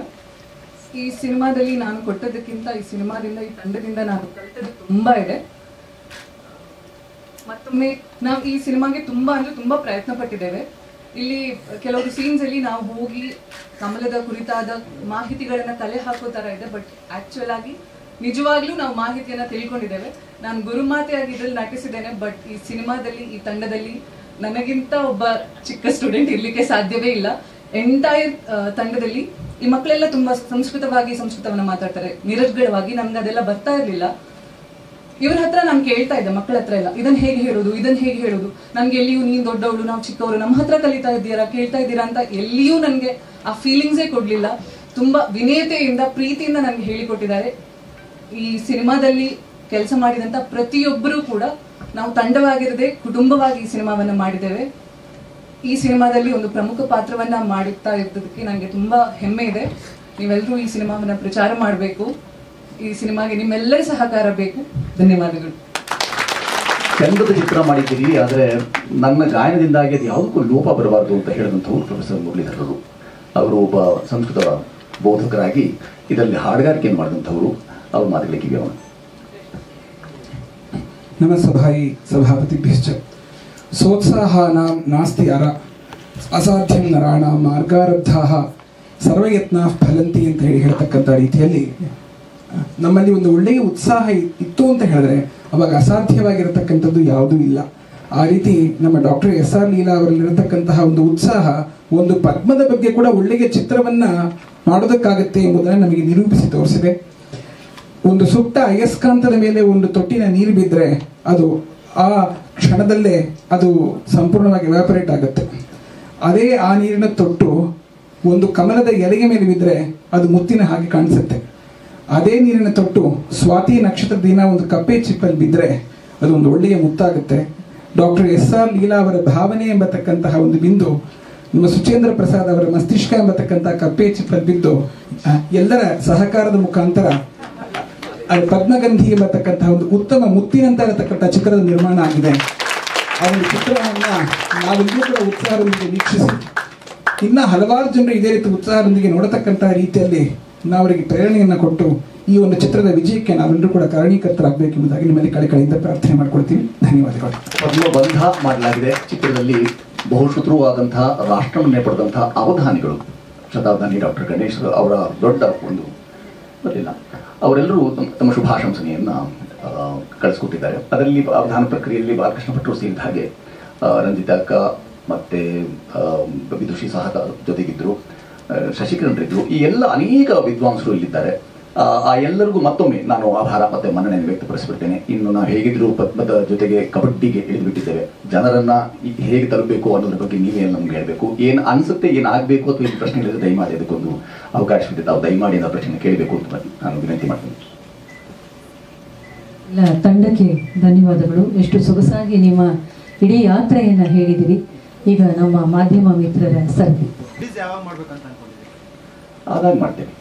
Speaker 10: ಈ ಸಿನಿಮಾದಲ್ಲಿ ನಾನು ಕೊಟ್ಟದಕ್ಕಿಂತ ಈ ಸಿನಿಮಾದಿಂದ, ಈ ತಂಡದಿಂದ ನಾನು ಕಲಿತದ್ದು ತುಂಬಾ ಇದೆ. ಮತ್ತೊಮ್ಮೆ ನಾವು ಈ ಸಿನಿಮಾಗೆ ತುಂಬಾ ಪ್ರಯತ್ನ ಪಟ್ಟಿದ್ದೇವೆ. ಇಲ್ಲಿ ಕೆಲವರು ಸೀನ್ಸ್ ಅಲ್ಲಿ ನಾವು ಹೋಗಿ ಕಮಲದ ಕುರಿತಾದ ಮಾಹಿತಿಗಳನ್ನ ಕಲೆ ಹಾಕೋ ತರ ಇದೆ. ಬಟ್ ಆಕ್ಚುಯಲ್ ಆಗಿ ನಿಜವಾಗ್ಲೂ ನಾವು ಮಾಹಿತಿಯನ್ನ ತಿಳ್ಕೊಂಡಿದ್ದೇವೆ. ನಾನು ಗುರುಮಾತೆಯಾಗಿ ಇದ್ರಲ್ಲಿ ನಟಿಸಿದ್ದೇನೆ, ಬಟ್ ಈ ಸಿನಿಮಾದಲ್ಲಿ ಈ ತಂಡದಲ್ಲಿ ನನಗಿಂತ ಒಬ್ಬ ಚಿಕ್ಕ ಸ್ಟೂಡೆಂಟ್ ಇರ್ಲಿಕ್ಕೆ ಸಾಧ್ಯವೇ ಇಲ್ಲ. ಎಂಟೈರ್ ತಂಡದಲ್ಲಿ ಈ ಮಕ್ಕಳೆಲ್ಲ ತುಂಬಾ ಸಂಸ್ಕೃತವನ್ನ ಮಾತಾಡ್ತಾರೆ ನಿರರ್ಗಳವಾಗಿ. ನನ್ಗೆ ಅದೆಲ್ಲ ಬರ್ತಾ ಇರ್ಲಿಲ್ಲ. ಇವ್ರ ಹತ್ರ ನಾನು ಕೇಳ್ತಾ ಇದ್ದೆ, ಮಕ್ಕಳ ಹತ್ರ ಎಲ್ಲ, ಇದನ್ನ ಹೇಗೆ ಹೇಳೋದು, ನನ್ಗೆ ಎಲ್ಲಿಯೂ ನೀನ್ ದೊಡ್ಡವಳು ನಾವು ಚಿಕ್ಕವರು, ನಮ್ಮ ಹತ್ರ ಕಲಿತಾ ಇದ್ದೀರಾ ಕೇಳ್ತಾ ಇದ್ದೀರಾ ಅಂತ ಎಲ್ಲಿಯೂ ನನ್ಗೆ ಆ ಫೀಲಿಂಗ್ಸೇ ಕೊಡ್ಲಿಲ್ಲ. ತುಂಬಾ ವಿನಯತೆಯಿಂದ ಪ್ರೀತಿಯಿಂದ ನನ್ಗೆ ಹೇಳಿಕೊಟ್ಟಿದ್ದಾರೆ. ಈ ಸಿನಿಮಾದಲ್ಲಿ ಕೆಲಸ ಮಾಡಿದಂತ ಪ್ರತಿಯೊಬ್ಬರೂ ಕೂಡ ನಾವು ತಂಡವಾಗಿರದೆ ಕುಟುಂಬವಾಗಿ ಈ ಸಿನಿಮಾವನ್ನ ಮಾಡಿದ್ದೇವೆ. ಈ ಸಿನಿಮಾದಲ್ಲಿ ಒಂದು ಪ್ರಮುಖ ಪಾತ್ರವನ್ನ ಮಾಡುತ್ತಾ ಇದ್ದದಕ್ಕೆ ನನಗೆ ತುಂಬಾ ಹೆಮ್ಮೆ ಇದೆ. ನೀವೆಲ್ಲರೂ ಈ ಸಿನಿಮಾವನ್ನ ಪ್ರಚಾರ ಮಾಡಬೇಕು. ಈ ಸಿನಿಮಾಗೆ ನಿಮ್ಮೆಲ್ಲರ ಸಹಕಾರ ಬೇಕು. ಧನ್ಯವಾದಗಳು.
Speaker 4: ಚಂದದ ಚಿತ್ರ ಮಾಡಿದ್ದೀರಿ, ಆದರೆ ನನ್ನ ಗಾಯನದಿಂದಾಗಿ ಅದು ಯಾವುದಕ್ಕೂ ಲೋಪ ಬರಬಾರದು ಅಂತ ಹೇಳಿದಂಥವ್ರು ಪ್ರೊಫೆಸರ್ ಮುರಳೀಧರರು. ಅವರು ಒಬ್ಬ ಸಂಸ್ಕೃತ ಬೋಧಕರಾಗಿ ಇದರಲ್ಲಿ ಹಾಡುಗಾರಿಕೆಯನ್ನು ಮಾಡಿದಂಥವರು. ಅವ್ರ ಮಾತುಗಳಿಗೆ ಕಿವಿಯೋಣ.
Speaker 11: ನಮ ಸಭಾಯಿ ಸಭಾಪತಿಭ್ಯಶ್ಚ ಸೋತ್ಸಾಹಾನಾಂ ನಾಸ್ತಿ ಅರ ಅಸಾಧ್ಯಂ ನರಾಣಾಂ ಮಾರ್ಗಾರಬ್ಧಾಃ ಸರ್ವಯತ್ನಾಃ ಫಲಂತಿ ಅಂತ ಹೇಳ್ತಕ್ಕಂಥ ರೀತಿಯಲ್ಲಿ ನಮ್ಮಲ್ಲಿ ಒಂದು ಒಳ್ಳೆಯ ಉತ್ಸಾಹ ಇತ್ತು ಅಂತ ಹೇಳಿದ್ರೆ ಅವಾಗ ಅಸಾಧ್ಯವಾಗಿರತಕ್ಕಂಥದ್ದು ಯಾವುದೂ ಇಲ್ಲ. ಆ ರೀತಿ ನಮ್ಮ ಡಾಕ್ಟರ್ SR ಲೀಲಾ ಅವರಲ್ಲಿರತಕ್ಕಂತಹ ಒಂದು ಉತ್ಸಾಹ ಒಂದು ಪದ್ಮದ ಬಗ್ಗೆ ಕೂಡ ಒಳ್ಳೆಯ ಚಿತ್ರವನ್ನ ಮಾಡೋದಕ್ಕಾಗತ್ತೆ ಎಂಬುದನ್ನು ನಮಗೆ ನಿರೂಪಿಸಿ ತೋರಿಸಿದೆ. ಒಂದು ಸುಟ್ಟ ಅಯಸ್ಕಾಂತದ ಮೇಲೆ ಒಂದು ತೊಟ್ಟಿನ ನೀರು ಬಿದ್ದರೆ ಅದು ಆ ಕ್ಷಣದಲ್ಲೇ ಅದು ಸಂಪೂರ್ಣವಾಗಿ ಎವಾಪರೇಟ್ ಆಗುತ್ತೆ. ಅದೇ ಆ ನೀರಿನ ತೊಟ್ಟು ಒಂದು ಕಮಲದ ಎಲೆಗೆ ಮೇಲೆ ಬಿದ್ದರೆ ಅದು ಮುತ್ತಿನ ಹಾಗೆ ಕಾಣಿಸುತ್ತೆ. ಅದೇ ನೀರಿನ ತೊಟ್ಟು ಸ್ವಾತಿ ನಕ್ಷತ್ರದ ದಿನ ಒಂದು ಕಪ್ಪೆ ಚಿಪ್ಪಲ್ಲಿ ಬಿದ್ದರೆ ಅದು ಒಂದು ಒಳ್ಳೆಯ ಮುತ್ತಾಗುತ್ತೆ. ಡಾಕ್ಟರ್ SR ಲೀಲಾ ಅವರ ಭಾವನೆ ಎಂಬತಕ್ಕಂತಹ ಒಂದು ಬಿಂದು ನಮ್ಮ ಸುಚೇಂದ್ರ ಪ್ರಸಾದ್ ಅವರ ಮಸ್ತಿಷ್ಕ ಎಂಬತಕ್ಕಂತಹ ಕಪ್ಪೆ ಚಿಪ್ಪಲ್ಲಿ ಬಿದ್ದು ಎಲ್ಲರ ಸಹಕಾರದ ಮುಖಾಂತರ ಪದ್ಮಗಂಧಿ ಎಂಬತಕ್ಕಂತಹ ಒಂದು ಉತ್ತಮ ಮುತ್ತಿನಂತ ಇರತಕ್ಕಂಥ ಚಿತ್ರದ ನಿರ್ಮಾಣ ಆಗಿದೆ. ಆ ಒಂದು ಚಿತ್ರವನ್ನ ನಾವೆಲ್ಲರೂ ಕೂಡ ಉತ್ಸಾಹದೊಂದಿಗೆ ವೀಕ್ಷಿಸಿ ಇನ್ನ ಹಲವಾರು ಜನರು ಇದೇ ರೀತಿ ಉತ್ಸಾಹದೊಂದಿಗೆ ನೋಡತಕ್ಕಂತಹ ರೀತಿಯಲ್ಲಿ ನಾವು ಅವರಿಗೆ ಪ್ರೇರಣೆಯನ್ನು ಕೊಟ್ಟು ಈ ಒಂದು ಚಿತ್ರದ ವಿಜಯಕ್ಕೆ ನಾವೆಲ್ಲರೂ ಕೂಡ ಕಾರಣೀಕರ್ತರಾಗಬೇಕೆಂಬುದಾಗಿ ನಿಮ್ಮಲ್ಲಿ ಕಳೆಕಳೆಯಿಂದ ಪ್ರಾರ್ಥನೆ ಮಾಡ್ಕೊಳ್ತೀವಿ. ಧನ್ಯವಾದಗಳು.
Speaker 4: ಪದ್ಮಬಂಧ ಮಾಡಲಾಗಿದೆ. ಚಿತ್ರದಲ್ಲಿ ಬಹುಶ್ರುತವಾದಂತಹ ರಾಷ್ಟ್ರವನ್ನೇ ಪಡೆದಂತಹ ಅವಧಾನಿಗಳು ಶತಾವಧಾನಿ ಡಾಕ್ಟರ್ ಗಣೇಶ್ ಅವರ ದೊಡ್ಡ ಒಂದು ಬರಲಿಲ್ಲ, ಅವರೆಲ್ಲರೂ ತಮ್ಮ ಶುಭಾಶಂಸನೆಯನ್ನ ಕಳಿಸ್ಕೊಟ್ಟಿದ್ದಾರೆ. ಅದರಲ್ಲಿ ಅವಧಾನ ಪ್ರಕ್ರಿಯೆಯಲ್ಲಿ ಬಾಲಕೃಷ್ಣ ಭಟ್ರು ಸೇರಿದ ಹಾಗೆ ರಂಜಿತಾ ಅಕ್ಕ ಮತ್ತೆ ವಿದುಷಿ ಸಹ ಜೊತೆಗಿದ್ರು, ಶಶಿಕಿರಣ್ ಇದ್ರು. ಈ ಎಲ್ಲ ಅನೇಕ ವಿದ್ವಾಂಸರು ಇಲ್ಲಿದ್ದಾರೆ. ಆ ಎಲ್ಲರಿಗೂ ಮತ್ತೊಮ್ಮೆ ನಾನು ಆಭಾರ ಮತ್ತೆ ಮನ್ನಣೆಯನ್ನು ವ್ಯಕ್ತಪಡಿಸ್ಬಿಡ್ತೇನೆ. ಇನ್ನು ನಾವು ಹೇಗಿದ್ರು ಪದ್ಮದ ಜೊತೆಗೆ ಕಬಡ್ಡಿಗೆ ಇಳಿದುಬಿಟ್ಟಿದ್ದೇವೆ. ಜನರನ್ನ ಹೇಗೆ ತಲುಪಬೇಕು ಅನ್ನೋದ್ರ ಬಗ್ಗೆ ನೀವೇ ನಮ್ಗೆ ಹೇಳಬೇಕು. ಏನು ಅನ್ಸುತ್ತೆ, ಏನಾಗಬೇಕು ಅಥವಾ ಈ ಪ್ರಶ್ನೆಗಳಿದ್ರೆ ದಯಮಾಡಿ ಅದಕ್ಕೊಂದು ಅವಕಾಶವಿದೆ. ತಾವು ದಯಮಾಡಿ ಆ ಪ್ರಶ್ನೆ ಕೇಳಬೇಕು ಅಂತ ನಾನು ವಿನಂತಿ ಮಾಡ್ತೀನಿ.
Speaker 1: ಇಲ್ಲ, ತಂಡಕ್ಕೆ ಧನ್ಯವಾದಗಳು. ಎಷ್ಟು ಸೊಗಸಾಗಿ ನಿಮ್ಮ ಇಡೀ ಯಾತ್ರೆಯನ್ನ ಹೇಳಿದಿರಿ. ಈಗ ನಮ್ಮ ಮಾಧ್ಯಮ ಮಿತ್ರರ ಸರದಿ
Speaker 4: ಆದಾಗ ಮಾಡ್ತೇನೆ.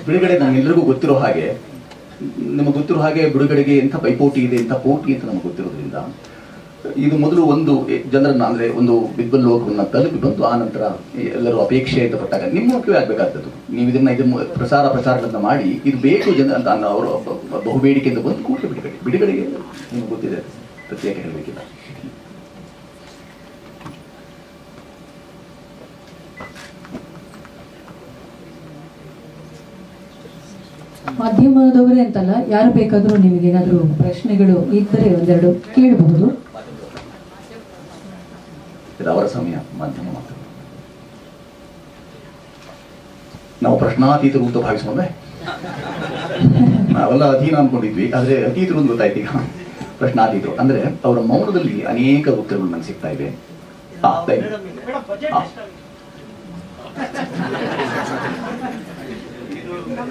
Speaker 4: ಬಿಡುಗಡೆ ನಮ್ಗೆಲ್ಲರಿಗೂ ಗೊತ್ತಿರೋ ಹಾಗೆ, ನಮಗೆ ಗೊತ್ತಿರೋ ಹಾಗೆ ಬಿಡುಗಡೆಗೆ ಎಂಥ ಪೈಪೋಟಿ ಇದೆ, ಎಂಥ ಪೋಟಿ ಅಂತ ನಮಗೆ ಗೊತ್ತಿರೋದ್ರಿಂದ ಇದು ಮೊದಲು ಒಂದು ಜನರನ್ನ ಅಂದ್ರೆ ಒಂದು ಬಿಗ್ಬಲ್ ಲೋಕವನ್ನ ತಲುಪಿ ಬಂತು. ಆ ನಂತರ ಎಲ್ಲರೂ ಅಪೇಕ್ಷೆ ಅಂತ ಪಟ್ಟಾಗ ನಿಮ್ಮ ಮುಖ್ಯವೇ ಆಗ್ಬೇಕಾಗ್ತದ್ದು. ನೀವು ಇದನ್ನ ಪ್ರಸಾರಗಳನ್ನ ಮಾಡಿ ಇದು ಬೇಕು ಜನ ಅಂತ ಅವರು ಬಹುಬೇಡಿಕೆಯಿಂದ ಬಂದು ಕೂಡಲೇ ಬಿಡುಗಡೆಗೆ ನಿಮ್ಗೆ ಗೊತ್ತಿದೆ, ಪ್ರತ್ಯೇಕ ಹೇಳಬೇಕಿಲ್ಲ.
Speaker 1: ಮಾಧ್ಯಮದವರೇ ಅಂತಲ್ಲ, ಯಾರು ಬೇಕಾದರೂ ನಿಮಗೇನಾದರೂ ಪ್ರಶ್ನೆಗಳು ಇದ್ದರೆ ಒಂದೆರಡು ಕೇಳಬಹುದು.
Speaker 4: ಅವರ ಸಮಯ ಮಾಧ್ಯಮ ಮಾತ್ರ. ನಾವು ಪ್ರಶ್ನಾತೀತರು ಅಂತ ಭಾವಿಸ್ಕೊಂಡೆ, ನಾವೆಲ್ಲ ಅಧೀನ ಅನ್ಕೊಂಡಿದ್ವಿ. ಆದ್ರೆ ಅತೀತರು ಅಂತ ಗೊತ್ತಾಯ್ತು. ಈಗ ಪ್ರಶ್ನಾತೀತರು ಅಂದ್ರೆ ಅವರ ಮೌನದಲ್ಲಿ ಅನೇಕ ಉತ್ತರಗಳು ನನಗೆ ಸಿಗ್ತಾ ಇವೆ.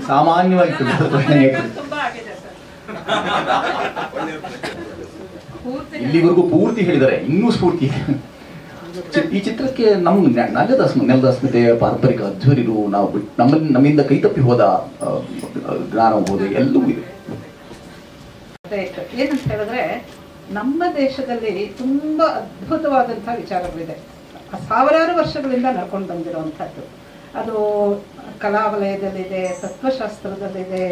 Speaker 4: ಸಾಮಾನ್ಯವಾಗಿ ಪ್ರಶ್ನೆ ಇಲ್ಲಿವರೆಗೂ ಪೂರ್ತಿ ಹೇಳಿದ್ದಾರೆ, ಇನ್ನೂ ಸ್ಫೂರ್ತಿ. ಈ ಚಿತ್ರಕ್ಕೆ ನಮ್ಮ ನೆಲದ ಅಸ್ಮಿತೆ, ಪಾರಂಪರಿಕ ಅಧ್ವರಿರು, ನಾವು ನಮ್ಮಿಂದ ಕೈತಪ್ಪಿ ಹೋದ ಜ್ಞಾನ ಹೋದ ಎಲ್ಲವೂ ಇದೆ.
Speaker 3: ಏನಂತ ಹೇಳಿದ್ರೆ, ನಮ್ಮ ದೇಶದಲ್ಲಿ ತುಂಬಾ ಅದ್ಭುತವಾದಂತಹ ವಿಚಾರಗಳಿದೆ, ಸಾವಿರಾರು ವರ್ಷಗಳಿಂದ ನಡ್ಕೊಂಡು ಬಂದಿರುವಂತಹದ್ದು. ಅದು ಕಲಾ ವಲಯದಲ್ಲಿದೆ, ತತ್ವಶಾಸ್ತ್ರದಲ್ಲಿದೆ,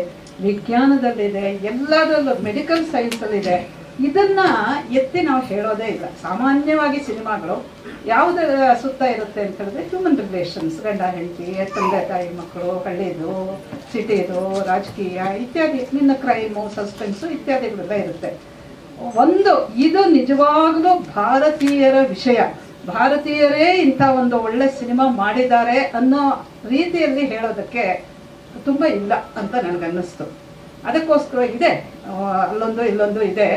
Speaker 3: ವಿಜ್ಞಾನದಲ್ಲಿದೆ, ಎಲ್ಲದರಲ್ಲೂ ಮೆಡಿಕಲ್ ಸೈನ್ಸ್ ಅಲ್ಲಿದೆ. ಇದನ್ನ ಎತ್ತಿ ನಾವು ಹೇಳೋದೇ ಇಲ್ಲ. ಸಾಮಾನ್ಯವಾಗಿ ಸಿನಿಮಾಗಳು ಯಾವುದರ ಸುತ್ತ ಇರುತ್ತೆ ಅಂತ ಹೇಳಿದ್ರೆ ಹ್ಯೂಮನ್ ರಿಲೇಷನ್ಸ್, ಗಂಡ ಹೆಂಡತಿ, ತಂದೆ ತಾಯಿ ಮಕ್ಕಳು, ಹಳ್ಳಿದು, ಸಿಟಿದು, ರಾಜಕೀಯ ಇತ್ಯಾದಿ, ಇನ್ನು ಕ್ರೈಮು, ಸಸ್ಪೆನ್ಸು ಇತ್ಯಾದಿಗಳೆಲ್ಲ ಇರುತ್ತೆ. ಇದು ನಿಜವಾಗ್ಲೂ ಭಾರತೀಯರ ವಿಷಯ, ಭಾರತೀಯರೇ ಇಂಥ ಒಂದು ಒಳ್ಳೆ ಸಿನಿಮಾ ಮಾಡಿದ್ದಾರೆ ಅನ್ನೋ ರೀತಿಯಲ್ಲಿ ಹೇಳೋದಕ್ಕೆ ತುಂಬ ಇಲ್ಲ ಅಂತ ನನಗನ್ನಿಸ್ತು. ಅದಕ್ಕೋಸ್ಕರ ಇದೆ, ಅಲ್ಲೊಂದು ಇಲ್ಲೊಂದು ಇದೆ.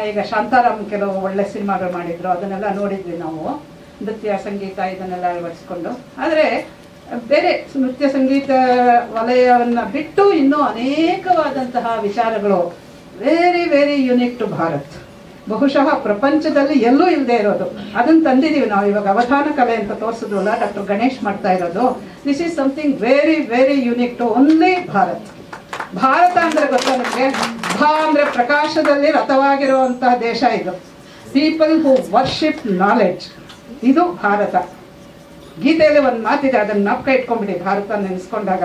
Speaker 3: ಈಗ ಶಾಂತಾರಾಮ್ ಕೆಲವು ಒಳ್ಳೆ ಸಿನಿಮಾಗಳು ಮಾಡಿದ್ರು, ಅದನ್ನೆಲ್ಲ ನೋಡಿದ್ವಿ ನಾವು, ನೃತ್ಯ ಸಂಗೀತ ಇದನ್ನೆಲ್ಲ ಅಳವಡಿಸ್ಕೊಂಡು. ಆದರೆ ಬೇರೆ ನೃತ್ಯ ಸಂಗೀತ ವಲಯವನ್ನು ಬಿಟ್ಟು ಇನ್ನೂ ಅನೇಕವಾದಂತಹ ವಿಚಾರಗಳು very very unique to Bharat, ಬಹುಶಃ ಪ್ರಪಂಚದಲ್ಲಿ ಎಲ್ಲೂ ಇಲ್ಲದೆ ಇರೋದು. ಅದನ್ನು ತಂದಿದ್ದೀವಿ ನಾವು. ಇವಾಗ ಅವಧಾನ ಕಲೆ ಅಂತ ತೋರಿಸಿದ್ವಲ್ಲ, ಡಾಕ್ಟರ್ ಗಣೇಶ್ ಮಾಡ್ತಾ ಇರೋದು. This is something very very unique to only Bharat. Bharat ಅಂದ್ರೆ ಗೊತ್ತಾ ನಿಮಗೆ? ಭಾ ಅಂದ್ರೆ ಪ್ರಕಾಶದಲ್ಲಿ ರಥವಾಗಿರುವಂತಹ ದೇಶ ಇದು. ಪೀಪಲ್ ಹೂ ವರ್ಷಿಪ್ ನಾಲೆಡ್ಜ್, ಇದು ಭಾರತ. ಗೀತೆಯಲ್ಲಿ ಒಂದು ಮಾತಿದೆ, ಅದನ್ನ ಜ್ಞಾಪಕ ಇಟ್ಕೊಂಡ್ಬಿಡಿ. ಭಾರತ ನೆನೆಸ್ಕೊಂಡಾಗ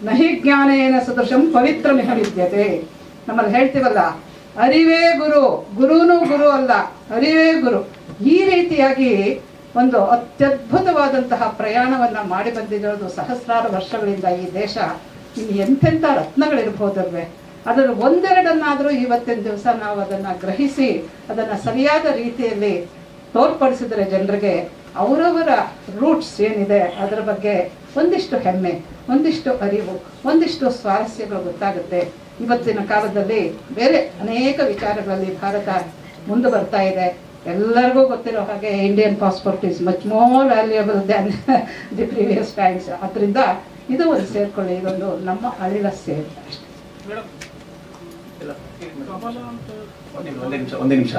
Speaker 3: ನಹಿ ಜ್ಞಾನೇನ ಸದೃಶಂ ಪವಿತ್ರಮಿಹ ವಿದ್ಯತೆ. ನಮ್ಮಲ್ಲಿ ಹೇಳ್ತೀವಲ್ಲ, ಅರಿವೇ ಗುರು, ಗುರುನೂ ಗುರು ಅಲ್ಲ, ಅರಿವೇ ಗುರು. ಈ ರೀತಿಯಾಗಿ ಒಂದು ಅತ್ಯದ್ಭುತವಾದಂತಹ ಪ್ರಯಾಣವನ್ನ ಮಾಡಿ ಬಂದಿರೋದು ಸಹಸ್ರಾರು ವರ್ಷಗಳಿಂದ ಈ ದೇಶ. ಇನ್ನು ಎಂತೆಂಥ ರತ್ನಗಳಿರ್ಬೋದಲ್ವೇ, ಅದರ ಒಂದೆರಡನ್ನಾದರೂ ಇವತ್ತಿನ ದಿವಸ ನಾವು ಅದನ್ನು ಗ್ರಹಿಸಿ ಅದನ್ನು ಸರಿಯಾದ ರೀತಿಯಲ್ಲಿ ತೋರ್ಪಡಿಸಿದರೆ ಜನರಿಗೆ ಅವರವರ ರೂಟ್ಸ್ ಏನಿದೆ ಅದರ ಬಗ್ಗೆ ಒಂದಿಷ್ಟು ಹೆಮ್ಮೆ, ಒಂದಿಷ್ಟು ಅರಿವು, ಒಂದಿಷ್ಟು ಸ್ವಾರಸ್ಯಗಳು ಗೊತ್ತಾಗುತ್ತೆ. ಇವತ್ತಿನ ಕಾಲದಲ್ಲಿ ಬೇರೆ ಅನೇಕ ವಿಚಾರಗಳಲ್ಲಿ ಭಾರತ ಮುಂದೆ ಬರ್ತಾ ಇದೆ. ಎಲ್ಲರಿಗೂ ಗೊತ್ತಿರೋ ಹಾಗೆ Indian passport is much more valuable than the previous times. ಅದರಿಂದ ಇದು ಒಂದು ಸೇರ್ಕೊಳ್ಳಿ, ಇದೊಂದು ನಮ್ಮ ಅಳಿಲ ಸೇವೆ ಅಷ್ಟೇ.
Speaker 4: ಒಂದೇ ನಿಮಿಷ.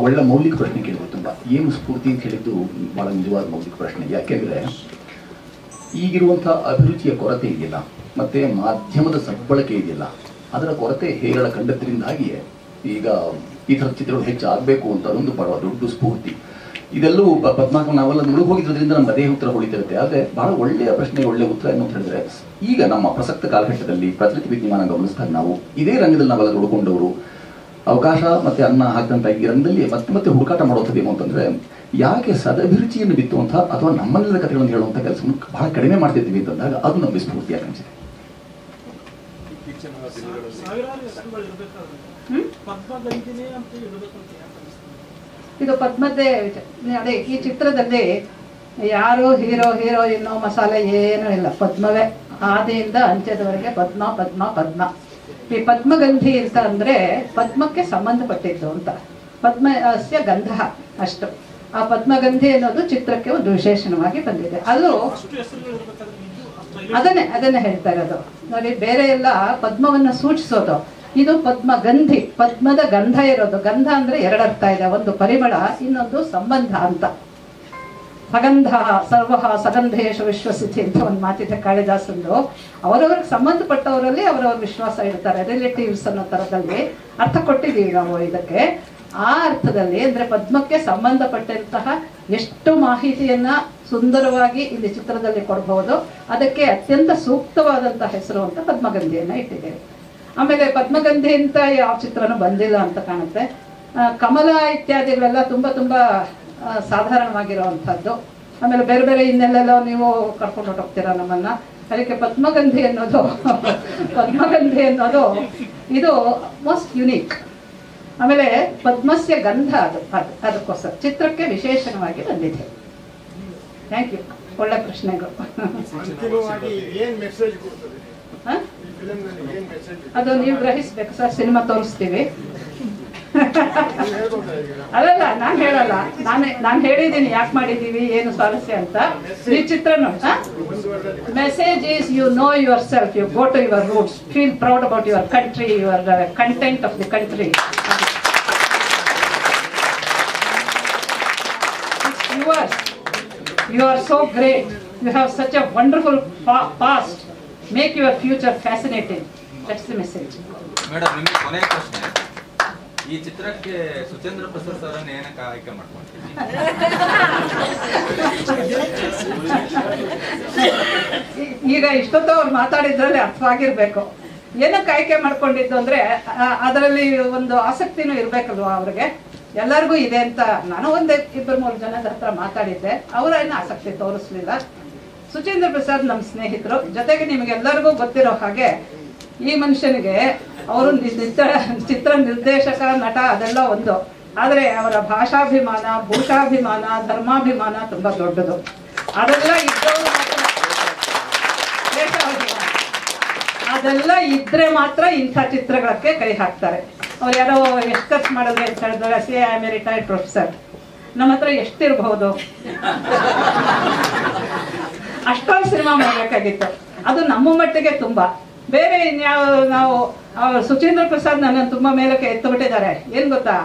Speaker 4: ಒಳ್ಳೆ ಮೌಲಿಕ ಪ್ರಶ್ನೆ ಕೇಳಿದ್ರು. ತುಂಬಾ ಏನು ಸ್ಫೂರ್ತಿ ಅಂತ ಹೇಳಿದ್ದು ಬಹಳ ನಿಜವಾದ ಮೌಲಿಕ ಪ್ರಶ್ನೆ. ಯಾಕೆಂದ್ರೆ ಈಗಿರುವಂತಹ ಅಭಿರುಚಿಯ ಕೊರತೆ ಇದೆಯಲ್ಲ, ಮತ್ತೆ ಮಾಧ್ಯಮದ ಸದ್ಬಳಕೆ ಇದೆಯಲ್ಲ, ಅದರ ಕೊರತೆ ಹೇರಳ ಕಂಡದ್ರಿಂದಾಗಿಯೇ ಈಗ ಈ ಥರದ ಚಿತ್ರಗಳು ಹೆಚ್ಚಾಗಬೇಕು ಅಂತ ಅದೊಂದು ಬಹಳ ದೊಡ್ಡ ಸ್ಫೂರ್ತಿ. ಇದೆಲ್ಲವೂ ಪದ್ಮಾಕ ನಾವೆಲ್ಲ ಮುಳುಗಿ ಹೋಗಿದ್ರಿಂದ ನಮ್ಮ ಅದೇ ಉತ್ತರ ಹೊಳಿತಿರುತ್ತೆ. ಆದರೆ ಬಹಳ ಒಳ್ಳೆಯ ಪ್ರಶ್ನೆಗೆ ಒಳ್ಳೆಯ ಉತ್ತರ ಏನು ಅಂತ ಹೇಳಿದ್ರೆ, ಈಗ ನಮ್ಮ ಪ್ರಸಕ್ತ ಕಾಲಘಟ್ಟದಲ್ಲಿ ಪ್ರಕೃತಿ ವಿದ್ಯಮಾನ ಗಮನಿಸಿದಾಗ ನಾವು ಇದೇ ರಂಗದಲ್ಲಿ ನಾವೆಲ್ಲ ಹುಡುಕೊಂಡವರು, ಅವಕಾಶ ಮತ್ತೆ ಅನ್ನ ಹಾಕಿದಂಥ ಈ ರಂಗದಲ್ಲಿ ಮತ್ತೆ ಮತ್ತೆ ಹುಡುಕಾಟ ಮಾಡುವಂಥದ್ದೇನು ಅಂತಂದ್ರೆ, ಯಾಕೆ ಸದಭಿರುಚಿಯನ್ನು ಬಿತ್ತುವಂಥ ಅಥವಾ ನಮ್ಮನ್ನೆಲ್ಲ ಕಥೆಗಳನ್ನು ಹೇಳುವಂಥ ಕೆಲಸವನ್ನು ಬಹಳ ಕಡಿಮೆ ಮಾಡ್ತಿದ್ದೀವಿ ಅಂತಂದಾಗ ಅದು ನಮಗೆ ಸ್ಫೂರ್ತಿಯಾಗಿ ಅನಿಸಿದೆ.
Speaker 3: ಇದು ಪದ್ಮದ್ದೇ ಅದೇ. ಈ ಚಿತ್ರದಲ್ಲಿ ಯಾರು ಹೀರೋ ಹೀರೋಯಿನ್ನೋ ಮಸಾಲೆ ಏನೂ ಇಲ್ಲ, ಪದ್ಮವೇ ಆದಿಯಿಂದ ಅಂತ್ಯದವರೆಗೆ ಪದ್ಮ ಪದ್ಮ ಪದ್ಮ. ಈ ಪದ್ಮಗಂಧಿ ಅಂತ ಅಂದ್ರೆ ಪದ್ಮಕ್ಕೆ ಸಂಬಂಧಪಟ್ಟಿದ್ದು ಅಂತ, ಪದ್ಮಸ್ಯ ಗಂಧ ಅಷ್ಟು. ಆ ಪದ್ಮಗಂಧಿ ಅನ್ನೋದು ಚಿತ್ರಕ್ಕೆ ಒಂದು ವಿಶೇಷಣವಾಗಿ ಬಂದಿದೆ. ಅದು ಅದನ್ನೇ ಹೇಳ್ತಾ ಇರೋದು ನೋಡಿ. ಬೇರೆ ಎಲ್ಲ ಪದ್ಮವನ್ನ ಸೂಚಿಸೋದು, ಇದು ಪದ್ಮಗಂಧಿ, ಪದ್ಮದ ಗಂಧ ಇರೋದು. ಗಂಧ ಅಂದ್ರೆ ಎರಡರ್ಥ ಇದೆ, ಒಂದು ಪರಿಮಳ, ಇನ್ನೊಂದು ಸಂಬಂಧ ಅಂತ. ಸಗಂಧ ಸರ್ವ ಸಗಂಧೇಶು ವಿಶ್ವಸಿದ್ಧಿ ಅಂತ ಒಂದು ಮಾತಿದೆ ಕಾಳಿದಾಸಂದು. ಅವರವ್ರಿಗೆ ಸಂಬಂಧಪಟ್ಟವರಲ್ಲಿ ಅವರವ್ರ ವಿಶ್ವಾಸ ಇಡ್ತಾರೆ, ರಿಲೇಟಿವ್ಸ್ ಅನ್ನೋ ತರದಲ್ಲಿ ಅರ್ಥ ಕೊಟ್ಟಿದ್ದೀವಿ ನಾವು ಇದಕ್ಕೆ. ಆ ಅರ್ಥದಲ್ಲಿ ಅಂದ್ರೆ ಪದ್ಮಕ್ಕೆ ಸಂಬಂಧಪಟ್ಟಂತಹ ಎಷ್ಟು ಮಾಹಿತಿಯನ್ನ ಸುಂದರವಾಗಿ ಇಲ್ಲಿ ಚಿತ್ರದಲ್ಲಿ ಕೊಡಬಹುದು. ಅದಕ್ಕೆ ಅತ್ಯಂತ ಸೂಕ್ತವಾದಂತಹ ಹೆಸರು ಅಂತ ಪದ್ಮಗಂಧಿಯನ್ನ ಇಟ್ಟಿದ್ದೇವೆ. ಆಮೇಲೆ ಪದ್ಮಗಂಧಿ ಅಂತ ಯಾವ ಚಿತ್ರನೂ ಬಂದಿಲ್ಲ ಅಂತ ಕಾಣುತ್ತೆ. ಕಮಲ ಇತ್ಯಾದಿಗಳೆಲ್ಲ ತುಂಬಾ ತುಂಬಾ ಸಾಧಾರಣವಾಗಿರುವಂತಹದ್ದು. ಆಮೇಲೆ ಬೇರೆ ಬೇರೆ ಇನ್ನೆಲ್ಲೆಲ್ಲ ನೀವು ಕರ್ಕೊಂಡು ಹೋಗ್ತೀರಾ ನಮ್ಮನ್ನ. ಅದಕ್ಕೆ ಪದ್ಮಗಂಧಿ ಅನ್ನೋದು ಇದು ಮೋಸ್ಟ್ ಯುನೀಕ್. ಆಮೇಲೆ ಪದ್ಮಸ್ಯ ಗಂಧ ಅದಕ್ಕೋಸ್ಕರ ಚಿತ್ರಕ್ಕೆ ವಿಶೇಷಣವಾಗಿ ಬಂದಿದೆ. Thank you. ಒಳ್ಳೆ ಪ್ರಶ್ನೆಗಳು. ಅದು ನೀವು ಗ್ರಹಿಸ್ಬೇಕು ಸರ್, ಸಿನಿಮಾ ತೋರಿಸ್ತೀವಿ. ಅಲ್ಲಲ್ಲ, ನಾನು ಹೇಳಲ್ಲ, ನಾನು ಹೇಳಿದ್ದೀನಿ ಯಾಕೆ ಮಾಡಿದ್ದೀವಿ, ಏನು ಸ್ವಾರಸ್ಯ ಅಂತ. ಈ ಚಿತ್ರ message is you know yourself, you go to your roots, feel proud about your country, your content of the country. You are so great. You have such a wonderful past. Make your future fascinating. That's the message.
Speaker 12: Madam, ನಿಮಗೆ ಕೊನೆಯ ಪ್ರಶ್ನೆ. ಈ ಚಿತ್ರಕ್ಕೆ Suchendra Prasad sir ಅನ್ನು ಏನಕ್ಕೆ ಆಯ್ಕೆ ಮಾಡ್ಕೊಂಡ್ರಿ?
Speaker 3: ಈಗ ಇಷ್ಟೊತ್ತು ಅವ್ರು ಮಾತಾಡಿದ್ರಲ್ಲಿ ಅರ್ಥವಾಗಿರ್ಬೇಕು. ಏನಕ್ಕೆ ಆಯ್ಕೆ ಮಾಡ್ಕೊಂಡಿದ್ದು ಅಂದ್ರೆ ಅದರಲ್ಲಿ ಒಂದು ಆಸಕ್ತಿನೂ ಇರ್ಬೇಕಲ್ವಾ ಅವ್ರಿಗೆ. ಎಲ್ಲರಿಗೂ ಇದೆ ಅಂತ ನಾನು ಒಂದೇ 2-3 ಜನದ ಹತ್ರ ಮಾತಾಡಿದ್ದೆ, ಅವರೇನು ಆಸಕ್ತಿ ತೋರಿಸ್ಲಿಲ್ಲ. ಸುಚೇಂದ್ರ ಪ್ರಸಾದ್ ನಮ್ಮ ಸ್ನೇಹಿತರು, ಜೊತೆಗೆ ನಿಮಗೆಲ್ಲರಿಗೂ ಗೊತ್ತಿರೋ ಹಾಗೆ ಈ ಮನುಷ್ಯನಿಗೆ ಅವರು ಚಿತ್ರ ನಿರ್ದೇಶಕ, ನಟ ಅದೆಲ್ಲ ಒಂದು, ಆದರೆ ಅವರ ಭಾಷಾಭಿಮಾನ, ಭೂಷಾಭಿಮಾನ, ಧರ್ಮಾಭಿಮಾನ ತುಂಬಾ ದೊಡ್ಡದು. ಅದೆಲ್ಲ ಇದ್ದವರು ಅದೆಲ್ಲ ಇದ್ರೆ ಮಾತ್ರ ಇಂಥ ಚಿತ್ರಗಳಕ್ಕೆ ಕೈ ಹಾಕ್ತಾರೆ. ಅವ್ರು ಯಾರೋ ಎಷ್ಟು ಖರ್ಚು ಮಾಡಿದ್ರೆ ಅಂತ ಹೇಳಿದ್ರೆ I am A retired professor, ನಮ್ಮ ಹತ್ರ ಎಷ್ಟಿರಬಹುದು, ಅಷ್ಟೊಂದು ಸಿನಿಮಾ ಮಾಡಬೇಕಾಗಿತ್ತು. ಅದು ನಮ್ಮ ಮಟ್ಟಿಗೆ ತುಂಬಾ. ಬೇರೆ ಇನ್ಯಾವ ನಾವು ಸುಚೇಂದ್ರ ಪ್ರಸಾದ್ ನನ್ನನ್ನು ತುಂಬಾ ಮೇಲಕ್ಕೆ ಎತ್ತಬಿಟ್ಟಿದ್ದಾರೆ. ಏನ್ ಗೊತ್ತಾ,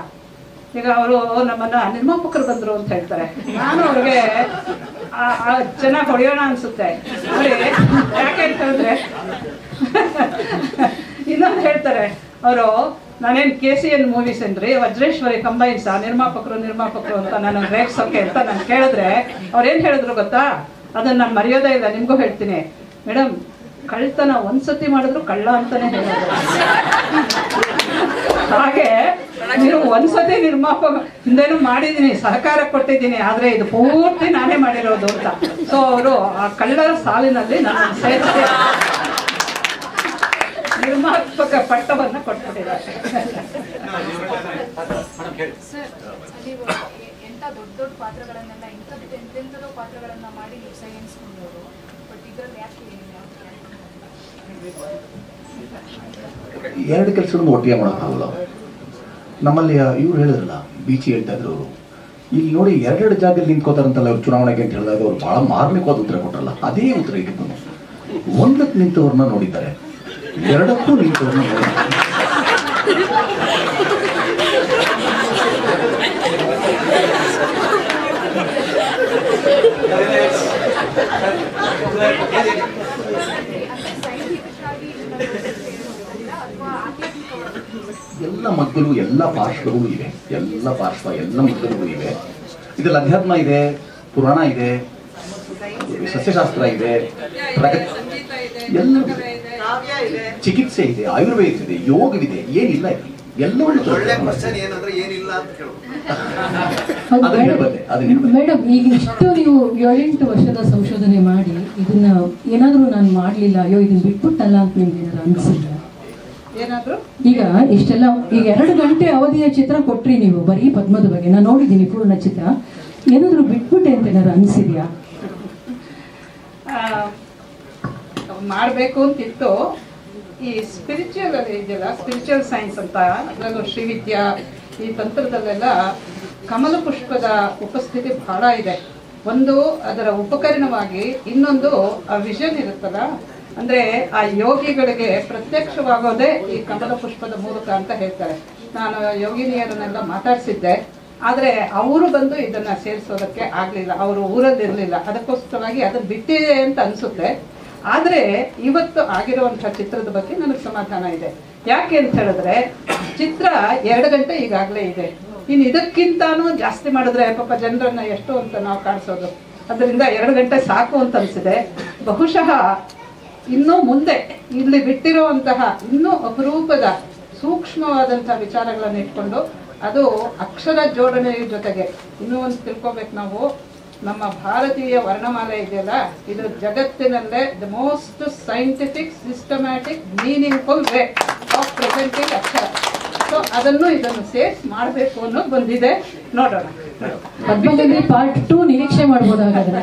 Speaker 3: ಈಗ ಅವರು ನಮ್ಮನ್ನ ನಿರ್ಮಾಪಕರು ಬಂದ್ರು ಅಂತ ಹೇಳ್ತಾರೆ. ನಾನು ಅವ್ರಿಗೆ ಚೆನ್ನಾಗಿ ಹೊಡೆಯೋಣ ಅನ್ಸುತ್ತೆ. ಯಾಕೆ ಅಂತ ಹೇಳಿದ್ರೆ ಇನ್ನೊಂದು ಹೇಳ್ತಾರೆ ಅವರು, ನಾನೇನ್ KCN ಮೂವೀಸ್ ಏನ್ರಿ ವಜ್ರೇಶ್ವರಿ ಕಂಬೈನ್ಸ್ ನಿರ್ಮಾಪಕರು ಅಂತ ನಾನು ರೇಗ್ಸೋಕೆ ಅಂತ ನಾನು ಕೇಳಿದ್ರೆ ಅವ್ರೇನ್ ಹೇಳಿದ್ರು ಗೊತ್ತಾ, ಅದನ್ನ ನಾನು ಮರೆಯೋದೇ ಇಲ್ಲ, ನಿಮ್ಗೂ ಹೇಳ್ತೀನಿ ಮೇಡಮ್, ಕಳ್ತನ ಒಂದ್ಸತಿ ಮಾಡಿದ್ರು ಕಳ್ಳ ಅಂತಾನೆ ಹೇಳೋದು. ಹಾಗೆ ನೀವು ಒಂದ್ಸತಿ ನಿರ್ಮಾಪಕ ಹಿಂದೇನು ಮಾಡಿದೀನಿ, ಸಹಕಾರ ಕೊಟ್ಟಿದ್ದೀನಿ, ಆದ್ರೆ ಇದು ಪೂರ್ತಿ ನಾನೇ ಮಾಡಿರೋದು ಅಂತ. ಸೊ ಅವರು ಆ ಕಳ್ಳರ ಸಾಲಿನಲ್ಲಿ ನನ್ನ ಸೇರಿಸಿ ನಿರ್ಮಾಪಕ ಪಟ್ಟವನ್ನ ಕೊಟ್ಬಿಟ್ಟಿದ್ದಾರೆ.
Speaker 13: ಎಂತ ದೊಡ್ಡ ದೊಡ್ಡ ಪಾತ್ರಗಳನ್ನೆಲ್ಲ ಎಂತೆಂಥದೋ ಪಾತ್ರಗಳನ್ನ ಮಾಡಿ ನೀವು ಸಹಿಸ್ಕೊಂಡವರು, ಬಟ್ ಇದ್ರಲ್ಲಿ ಯಾಕೆ
Speaker 4: ಎರಡು ಕೆಲಸಗಳನ್ನು ಒಟ್ಟಿಗೆ ಮಾಡೋಕ್ಕಾಗಲ್ಲ. ನಮ್ಮಲ್ಲಿ ಇವ್ರು ಹೇಳಿದ್ರಲ್ಲ, ಬೀಚಿ ಹೇಳ್ತಾ ಇದ್ರು, ಇಲ್ಲಿ ನೋಡಿ 2 ಜಾಗದಲ್ಲಿ ನಿಂತ್ಕೋತಾರಂತಲ್ಲ ಅವ್ರು ಚುನಾವಣೆಗೆ ಅಂತ ಹೇಳಿದಾಗ ಅವ್ರು ಬಹಳ ಮಾರ್ಮಿಕವಾದ ಉತ್ತರ ಕೊಟ್ಟರಲ್ಲ, ಅದೇ ಉತ್ತರ ಇದ್ದು. ಒಂದಕ್ಕೆ ನಿಂತವ್ರನ್ನ ನೋಡಿದ್ದಾರೆ, 2ಕ್ಕೂ ನಿಂತವ್ರನ್ನ ನೋಡಿದ್ದಾರೆ. ಎಲ್ಲ ಮಗ್ಗಲು, ಎಲ್ಲ ಪಾರ್ಶ್ವಗಳು ಇವೆ, ಎಲ್ಲ ಮಗ್ಗಲುಗಳು ಇವೆ. ಇದರಲ್ಲಿ ಅಧ್ಯಾತ್ಮ ಇದೆ, ಪುರಾಣ ಇದೆ, ಸಸ್ಯಶಾಸ್ತ್ರ ಇದೆ, ಎಲ್ಲ ಚಿಕಿತ್ಸೆ ಇದೆ, ಆಯುರ್ವೇದ ಇದೆ, ಯೋಗವಿದೆ, ಏನಿಲ್ಲ
Speaker 1: ಮೇಡಮ್. ಈಗ ಇಷ್ಟು ನೀವು 7-8 ವರ್ಷದ ಸಂಶೋಧನೆ ಮಾಡಿ ಇದನ್ನ ಏನಾದ್ರೂ ನಾನು ಮಾಡ್ಲಿಲ್ಲ, ಅಯ್ಯೋ ಇದನ್ನ ಬಿಟ್ಬಿಟ್ಟಲ್ಲ ಅಂತ ನಿಮ್ಗೆ ಏನಾದ್ರು ಅನ್ಸಿಲ್ಲ? ಈಗ ಇಷ್ಟೆಲ್ಲ ಈಗ 2 ಗಂಟೆ ಅವಧಿಯ ಚಿತ್ರ ಕೊಟ್ರಿ ನೀವು, ಬರೀ ಪದ್ಮದ ಬಗ್ಗೆ ನಾನು ನೋಡಿದ್ದೀನಿ ಪೂರ್ಣ ಚಿತ್ರ, ಏನಾದ್ರು ಬಿಟ್ಬಿಟ್ಟೆ ಅಂತ ಏನಾದ್ರು ಅನ್ಸಿದ್ಯಾ?
Speaker 3: ಮಾಡಬೇಕು ಅಂತಿತ್ತು. ಈ ಸ್ಪಿರಿಚುವಲ್ ಇದೆಯಲ್ಲ, ಸ್ಪಿರಿಚುವಲ್ ಸೈನ್ಸ್ ಅಂತ, ಅದರಲ್ಲೂ ಶ್ರೀವಿದ್ಯಾ ಈ ತಂತ್ರದಲ್ಲೆಲ್ಲ ಕಮಲ ಪುಷ್ಪದ ಉಪಸ್ಥಿತಿ ಬಹಳ ಇದೆ. ಒಂದು ಅದರ ಉಪಕರಣವಾಗಿ, ಇನ್ನೊಂದು ಆ ವಿಷನ್ ಇರುತ್ತಲ್ಲ, ಅಂದ್ರೆ ಆ ಯೋಗಿಗಳಿಗೆ ಪ್ರತ್ಯಕ್ಷವಾಗೋದೇ ಈ ಕಮಲ ಪುಷ್ಪದ ಮೂಲಕ ಅಂತ ಹೇಳ್ತಾರೆ. ನಾನು ಯೋಗಿನಿಯರನ್ನೆಲ್ಲ ಮಾತಾಡಿಸಿದ್ದೆ, ಆದ್ರೆ ಅವರು ಬಂದು ಇದನ್ನ ಸೇರಿಸೋದಕ್ಕೆ ಆಗ್ಲಿಲ್ಲ, ಅವರು ಊರಲ್ಲಿರ್ಲಿಲ್ಲ, ಅದಕ್ಕೋಸ್ಕರವಾಗಿ ಅದನ್ನ ಬಿಟ್ಟಿದೆ ಅಂತ ಅನ್ಸುತ್ತೆ. ಆದ್ರೆ ಇವತ್ತು ಆಗಿರುವಂತಹ ಚಿತ್ರದ ಬಗ್ಗೆ ನನಗೆ ಸಮಾಧಾನ ಇದೆ. ಯಾಕೆ ಅಂತ ಹೇಳಿದ್ರೆ ಚಿತ್ರ 2 ಗಂಟೆ ಈಗಾಗಲೇ ಇದೆ. ಇನ್ನು ಇದಕ್ಕಿಂತಾನು ಜಾಸ್ತಿ ಮಾಡಿದ್ರೆ ಪಾಪ ಜನರನ್ನ ಎಷ್ಟು ಅಂತ ನಾವು ಕಾಣಿಸೋದು. ಅದರಿಂದ 2 ಗಂಟೆ ಸಾಕು ಅಂತ ಅನ್ಸಿದೆ. ಬಹುಶಃ ಇನ್ನೂ ಮುಂದೆ ಇಲ್ಲಿ ಬಿಟ್ಟಿರುವಂತಹ ಇನ್ನೂ ಅಪರೂಪದ ಸೂಕ್ಷ್ಮವಾದಂತಹ ವಿಚಾರಗಳನ್ನು ಇಟ್ಕೊಂಡು, ಅದು ಅಕ್ಷರ ಜೋಡಣೆಯ ಜೊತೆಗೆ ಇನ್ನೂ ಒಂದು ತಿಳ್ಕೊಬೇಕು ನಾವು, ನಮ್ಮ ಭಾರತೀಯ ವರ್ಣಮಾಲೆ ಇದೆಯಲ್ಲ, ಇದು ಜಗತ್ತಿನಲ್ಲೇ the most scientific, systematic, meaningful way of presenting Akshara. So ಇದನ್ನು ಸೇರ್ಸ್ ಮಾಡಬೇಕು ಅನ್ನೋದು ಬಂದಿದೆ, ನೋಡೋಣ.
Speaker 1: ಪಾರ್ಟ್ 2 ನಿರೀಕ್ಷೆ ಮಾಡ್ಬೋದಾಗಾದ್ರೆ